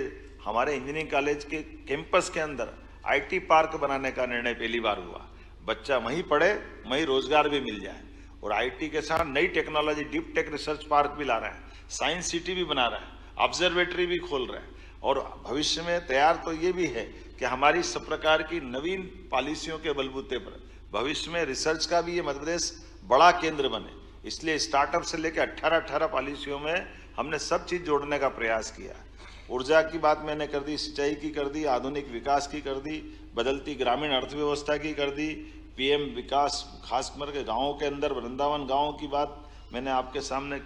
हमारे इंजीनियरिंग कॉलेज के कैंपस के अंदर IT पार्क बनाने का निर्णय पहली बार हुआ। बच्चा वहीं पढ़े, वहीं रोजगार भी मिल जाए। और IT के साथ नई technology, deep tech research park भी ला रहे हैं, साइंस सिटी भी बना रहे हैं, ऑब्जर्वेटरी भी खोल रहे हैं। और भविष्य में तैयार तो ये भी है कि हमारी सब प्रकार की नवीन पॉलिसियों के बलबूते पर भविष्य में रिसर्च का भी ये मध्य प्रदेश बड़ा केंद्र बने। इसलिए स्टार्टअप से लेकर 18 पॉलिसियों में हमने सब चीज जोड़ने का प्रयास किया। ऊर्जा की बात मैंने कर दी, सिंचाई की कर दी, आधुनिक विकास की कर दी, बदलती ग्रामीण अर्थव्यवस्था की कर दी, PM विकास खास करके गाँवों के अंदर वृंदावन गाँव की बात मैंने आपके सामने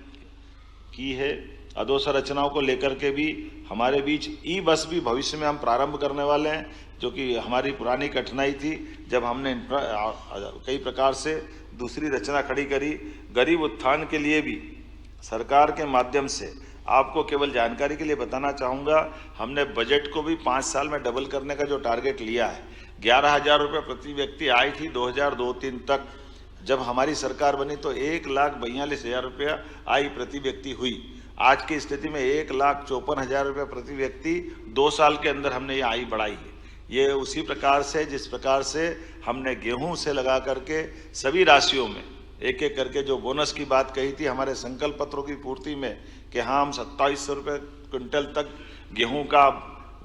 की है। अधोसंरचनाओं को लेकर के भी हमारे बीच ई-बस भी भविष्य में हम प्रारंभ करने वाले हैं, जो कि हमारी पुरानी कठिनाई थी जब हमने कई प्रकार से दूसरी रचना खड़ी करी। गरीब उत्थान के लिए भी सरकार के माध्यम से आपको केवल जानकारी के लिए बताना चाहूँगा, हमने बजट को भी 5 साल में डबल करने का जो टारगेट लिया है। 11,000 रुपये प्रति व्यक्ति आई थी 2002-03 तक। जब हमारी सरकार बनी तो 1,42,000 रुपया आई प्रति व्यक्ति हुई। आज की स्थिति में 1,54,000 रुपये प्रति व्यक्ति 2 साल के अंदर हमने ये आई बढ़ाई है। ये उसी प्रकार से जिस प्रकार से हमने गेहूं से लगा करके सभी राशियों में एक एक करके जो बोनस की बात कही थी हमारे संकल्प पत्रों की पूर्ति में कि हाँ हम 2700 रुपये क्विंटल तक गेहूं का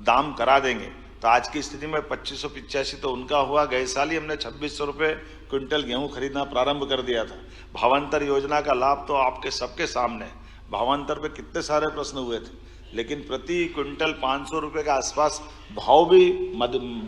दाम करा देंगे, तो आज की स्थिति में 2585 तो उनका हुआ। गए साल ही हमने 2600 रुपये क्विंटल गेहूं खरीदना प्रारंभ कर दिया था। भावांतर योजना का लाभ तो आपके सबके सामने, भावांतर पे कितने सारे प्रश्न हुए थे, लेकिन प्रति क्विंटल 500 रुपये के आसपास भाव भी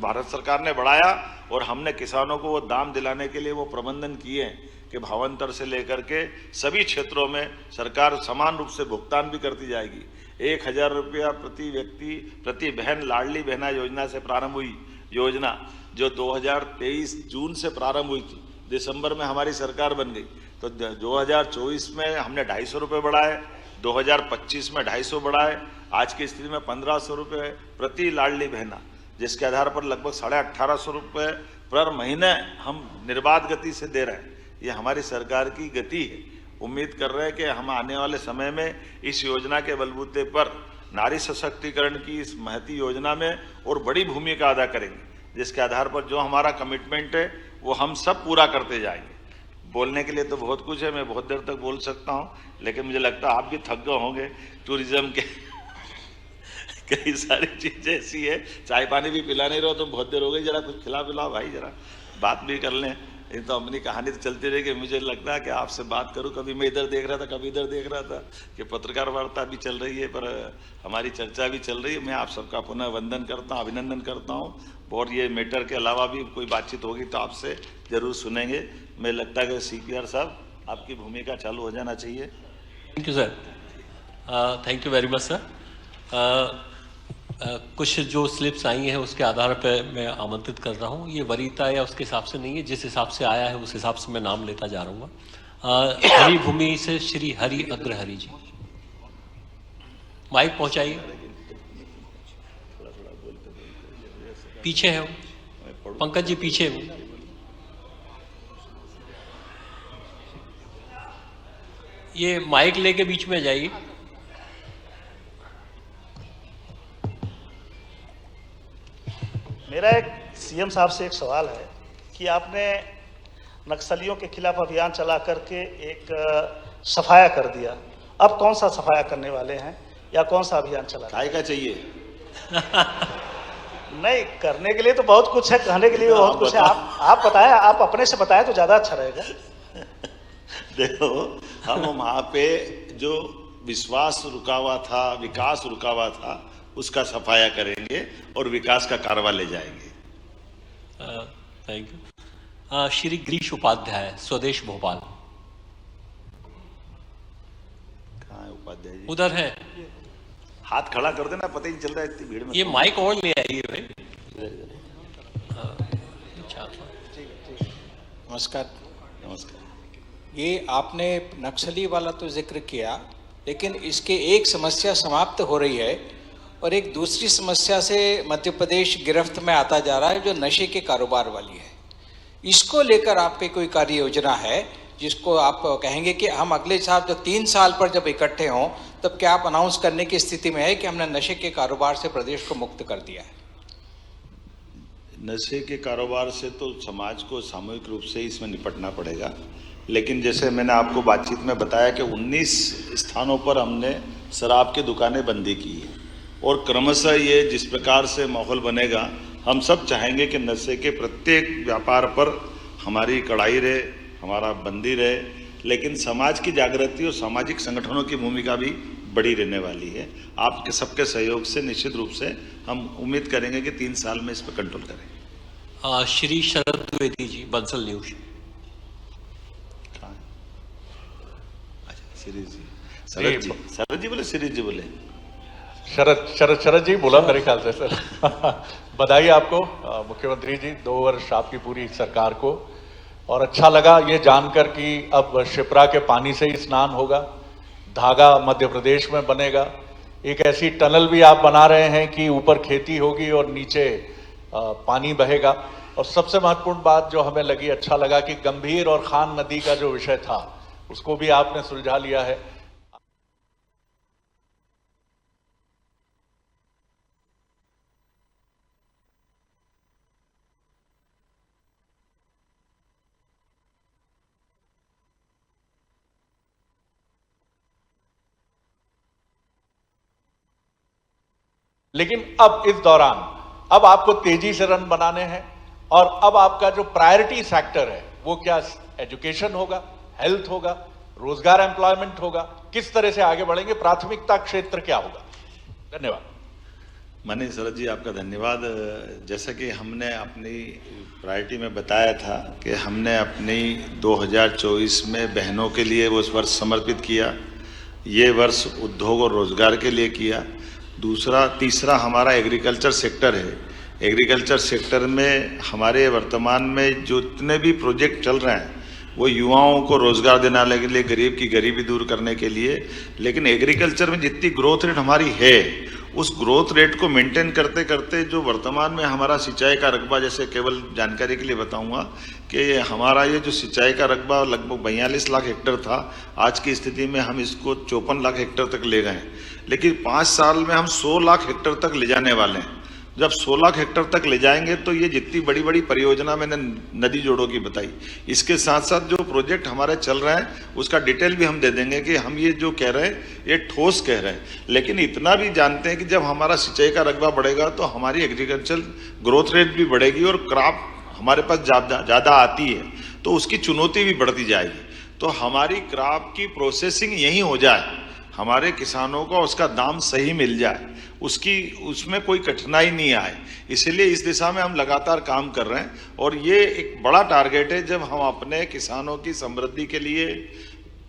भारत सरकार ने बढ़ाया और हमने किसानों को वो दाम दिलाने के लिए वो प्रबंधन किए हैं कि भावांतर से लेकर के सभी क्षेत्रों में सरकार समान रूप से भुगतान भी करती जाएगी। 1000 रुपया प्रति व्यक्ति प्रति बहन लाडली बहना योजना से प्रारंभ हुई योजना, जो 2023 जून से प्रारंभ हुई थी, दिसंबर में हमारी सरकार बन गई, तो 2024 में हमने 250 रुपये बढ़ाए, 2025 में 250 बढ़ाए, आज की स्थिति में 1500 रुपये प्रति लाडली बहना, जिसके आधार पर लगभग 1850 रुपये पर महीने हम निर्बाध गति से दे रहे हैं। ये हमारी सरकार की गति है। उम्मीद कर रहे हैं कि हम आने वाले समय में इस योजना के बलबूते पर नारी सशक्तिकरण की इस महती योजना में और बड़ी भूमिका अदा करेंगे, जिसके आधार पर जो हमारा कमिटमेंट है वो हम सब पूरा करते जाएंगे। बोलने के लिए तो बहुत कुछ है, मैं बहुत देर तक बोल सकता हूँ, लेकिन मुझे लगता है आप भी थक गए होंगे। टूरिज्म के कई सारी चीजें ऐसी है, चाय पानी भी पिला नहीं रहो, तुम बहुत देर हो गई, जरा कुछ खिला पिलाओ भाई, जरा बात भी कर लें। ये तो अपनी कहानी तो चलती रहेगी। मुझे लगता है कि आपसे बात करूं, कभी मैं इधर देख रहा था, कभी इधर देख रहा था कि पत्रकार वार्ता भी चल रही है, पर हमारी चर्चा भी चल रही है। मैं आप सबका पुनः वंदन करता हूं, अभिनंदन करता हूं, और ये मैटर के अलावा भी कोई बातचीत होगी तो आपसे जरूर सुनेंगे। मुझे लगता है कि CPR साहब आपकी भूमिका चालू हो जाना चाहिए। Thank you sir, thank you very much sir. कुछ जो स्लिप्स आई हैं उसके आधार पर मैं आमंत्रित कर रहा हूँ। ये वरीयता या उसके हिसाब से नहीं है, जिस हिसाब से आया है उस हिसाब से मैं नाम लेता जा रहा हूँ। हरी भूमि से श्री हरि अग्रहरि जी, माइक पहुंचाइए। पीछे है वो, पंकज जी पीछे हो। ये माइक लेके बीच में जाइए। मेरा एक CM साहब से एक सवाल है कि आपने नक्सलियों के खिलाफ अभियान चला करके एक सफाया कर दिया, अब कौन सा सफाया करने वाले हैं या कौन सा अभियान चला? काय का चाहिए? नहीं, करने के लिए तो बहुत कुछ है, कहने के लिए भी बहुत कुछ है। आप बताएं, आप अपने से बताएं तो ज्यादा अच्छा रहेगा। देखो, हम वहां पे जो विश्वास रुका हुआ था, विकास रुका हुआ था, उसका सफाया करेंगे और विकास का कारवा ले जाएंगे। Thank you. श्री गिरीश उपाध्याय, स्वदेश भोपाल। कहाँ है उपाध्याय जी? उधर है, हाथ खड़ा कर देना, पता ही नहीं चल रहा है इतनी भीड़ में। ये माइक और ले आइए भाई। नमस्कार। नमस्कार। ये आपने नक्सली वाला तो जिक्र किया, लेकिन इसके एक समस्या समाप्त हो रही है और एक दूसरी समस्या से मध्य प्रदेश गिरफ्त में आता जा रहा है, जो नशे के कारोबार वाली है। इसको लेकर आपकी कोई कार्य योजना है जिसको आप कहेंगे कि हम अगले साल जो 3 साल पर जब इकट्ठे हों तब क्या आप अनाउंस करने की स्थिति में है कि हमने नशे के कारोबार से प्रदेश को मुक्त कर दिया है? नशे के कारोबार से तो समाज को सामूहिक रूप से इसमें निपटना पड़ेगा, लेकिन जैसे मैंने आपको बातचीत में बताया कि 19 स्थानों पर हमने शराब की दुकानें बंदी की है और क्रमशः ये जिस प्रकार से माहौल बनेगा, हम सब चाहेंगे कि नशे के प्रत्येक व्यापार पर हमारी कड़ाई रहे, हमारा बंदी रहे, लेकिन समाज की जागृति और सामाजिक संगठनों की भूमिका भी बड़ी रहने वाली है। आपके सबके सहयोग से निश्चित रूप से हम उम्मीद करेंगे कि 3 साल में इस पर कंट्रोल करें। श्री शरद द्विवेदी जी, बंसल न्यूज। शरद जी बोले, शिरीष जी बोले? शरद जी बोला मेरे ख्याल से सर। बधाई आपको मुख्यमंत्री जी, 2 वर्ष आपकी पूरी सरकार को। और अच्छा लगा ये जानकर कि अब शिप्रा के पानी से ही स्नान होगा, धागा मध्य प्रदेश में बनेगा। एक ऐसी टनल भी आप बना रहे हैं कि ऊपर खेती होगी और नीचे पानी बहेगा। और सबसे महत्वपूर्ण बात जो हमें लगी, अच्छा लगा कि गंभीर और खान नदी का जो विषय था उसको भी आपने सुलझा लिया है। लेकिन अब इस दौरान अब आपको तेजी से रन बनाने हैं और अब आपका जो प्रायोरिटी सेक्टर है वो क्या एजुकेशन होगा, हेल्थ होगा, रोजगार एम्प्लॉयमेंट होगा, किस तरह से आगे बढ़ेंगे, प्राथमिकता क्षेत्र क्या होगा? धन्यवाद। माननीय शरद जी, आपका धन्यवाद। जैसा कि हमने अपनी प्रायोरिटी में बताया था कि हमने अपनी 2024 में बहनों के लिए वो वर्ष समर्पित किया, ये वर्ष उद्योग और रोजगार के लिए किया। तीसरा हमारा एग्रीकल्चर सेक्टर है। एग्रीकल्चर सेक्टर में हमारे वर्तमान में जो इतने भी प्रोजेक्ट चल रहे हैं वो युवाओं को रोजगार दिलाने के लिए, गरीब की गरीबी दूर करने के लिए। लेकिन एग्रीकल्चर में जितनी ग्रोथ रेट हमारी है, उस ग्रोथ रेट को मेंटेन करते करते जो वर्तमान में हमारा सिंचाई का रकबा, जैसे केवल जानकारी के लिए बताऊंगा कि हमारा ये जो सिंचाई का रकबा लगभग 42 लाख हेक्टेयर था, आज की स्थिति में हम इसको 54 लाख हेक्टेयर तक ले गए। लेकिन 5 साल में हम 100 लाख हेक्टेयर तक ले जाने वाले हैं। जब 100 लाख हेक्टेयर तक ले जाएंगे तो ये जितनी बड़ी बड़ी परियोजना मैंने नदी जोड़ों की बताई, इसके साथ साथ जो प्रोजेक्ट हमारे चल रहे हैं उसका डिटेल भी हम दे देंगे कि हम ये जो कह रहे हैं ये ठोस कह रहे हैं। लेकिन इतना भी जानते हैं कि जब हमारा सिंचाई का रकबा बढ़ेगा तो हमारी एग्रीकल्चर ग्रोथ रेट भी बढ़ेगी और क्रॉप हमारे पास ज़्यादा आती है तो उसकी चुनौती भी बढ़ती जाएगी। तो हमारी क्रॉप की प्रोसेसिंग यही हो जाए, हमारे किसानों को उसका दाम सही मिल जाए, उसमें कोई कठिनाई नहीं आए, इसलिए इस दिशा में हम लगातार काम कर रहे हैं। और ये एक बड़ा टारगेट है, जब हम अपने किसानों की समृद्धि के लिए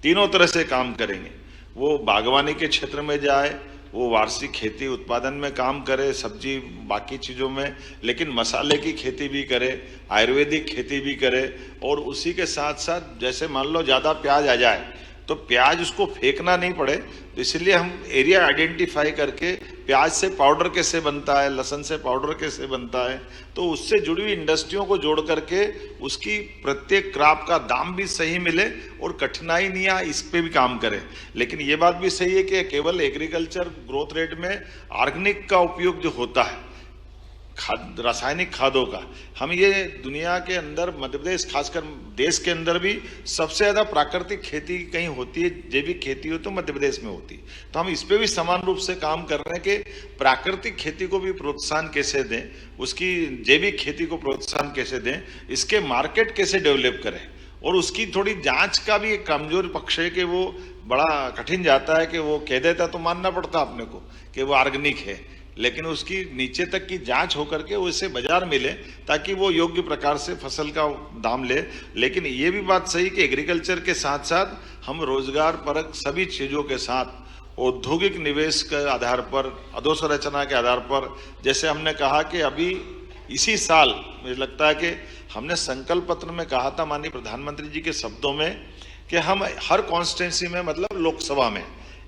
तीनों तरह से काम करेंगे, वो बागवानी के क्षेत्र में जाए, वो वार्षिक खेती उत्पादन में काम करे, सब्जी बाकी चीज़ों में, लेकिन मसाले की खेती भी करे, आयुर्वेदिक खेती भी करे। और उसी के साथ साथ जैसे मान लो ज़्यादा प्याज आ जाए तो प्याज उसको फेंकना नहीं पड़े, तो इसलिए हम एरिया आइडेंटिफाई करके प्याज से पाउडर कैसे बनता है, लहसुन से पाउडर कैसे बनता है, तो उससे जुड़ी हुई इंडस्ट्रियों को जोड़ करके उसकी प्रत्येक क्रॉप का दाम भी सही मिले और कठिनाई नहीं आए, इस पे भी काम करें। लेकिन ये बात भी सही है कि केवल एग्रीकल्चर ग्रोथ रेट में ऑर्गेनिक का उपयोग जो होता है, रासायनिक खादों का, हम ये दुनिया के अंदर, मध्य प्रदेश खासकर देश के अंदर भी सबसे ज़्यादा प्राकृतिक खेती कहीं होती है, जैविक खेती हो तो मध्य प्रदेश में होती है। तो हम इस पे भी समान रूप से काम कर रहे हैं कि प्राकृतिक खेती को भी प्रोत्साहन कैसे दें, उसकी जैविक खेती को प्रोत्साहन कैसे दें, इसके मार्केट कैसे डेवलप करें। और उसकी थोड़ी जांच का भी एक कमजोर पक्ष है कि वो बड़ा कठिन जाता है कि वो कह देता तो मानना पड़ता अपने को कि वो ऑर्गेनिक है, लेकिन उसकी नीचे तक की जांच होकर के उसे बाजार मिले ताकि वो योग्य प्रकार से फसल का दाम ले। लेकिन ये भी बात सही कि एग्रीकल्चर के साथ साथ हम रोजगार परक सभी चीज़ों के साथ औद्योगिक निवेश के आधार पर, अधोसंरचना के आधार पर, जैसे हमने कहा कि अभी इसी साल मुझे लगता है कि हमने संकल्प पत्र में कहा था माननीय प्रधानमंत्री जी के शब्दों में कि हम हर कॉन्स्टिट्यूंसी में, मतलब लोकसभा में,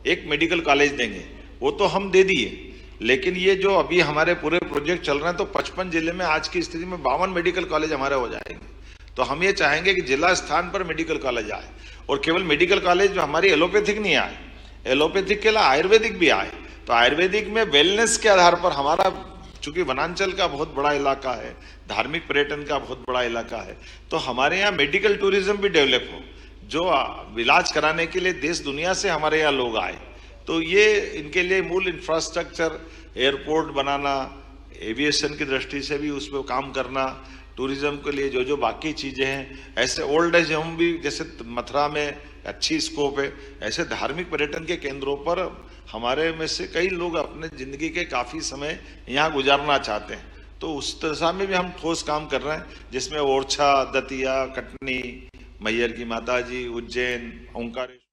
एक मेडिकल कॉलेज देंगे। वो तो हम दे दिए, लेकिन ये जो अभी हमारे पूरे प्रोजेक्ट चल रहे हैं तो 55 जिले में आज की स्थिति में 52 मेडिकल कॉलेज हमारे हो जाएंगे। तो हम ये चाहेंगे कि जिला स्थान पर मेडिकल कॉलेज आए, और केवल मेडिकल कॉलेज जो हमारी एलोपैथिक नहीं आए, एलोपैथिक के अलावा आयुर्वेदिक भी आए। तो आयुर्वेदिक में वेलनेस के आधार पर, हमारा चूंकि वनांचल का बहुत बड़ा इलाका है, धार्मिक पर्यटन का बहुत बड़ा इलाका है, तो हमारे यहाँ मेडिकल टूरिज्म भी डेवलप हो, जो इलाज कराने के लिए देश दुनिया से हमारे यहाँ लोग आए। तो ये इनके लिए मूल इंफ्रास्ट्रक्चर, एयरपोर्ट बनाना, एविएशन की दृष्टि से भी उस पर काम करना, टूरिज्म के लिए जो जो बाकी चीज़ें हैं, ऐसे ओल्ड एज होम भी जैसे मथुरा में अच्छी स्कोप है, ऐसे धार्मिक पर्यटन के केंद्रों पर हमारे में से कई लोग अपने ज़िंदगी के काफ़ी समय यहाँ गुजारना चाहते हैं। तो उस दिशा में भी हम ठोस काम कर रहे हैं, जिसमें ओरछा, दतिया, कटनी, मैहर की माताजी, उज्जैन, ओंकारेश्वर।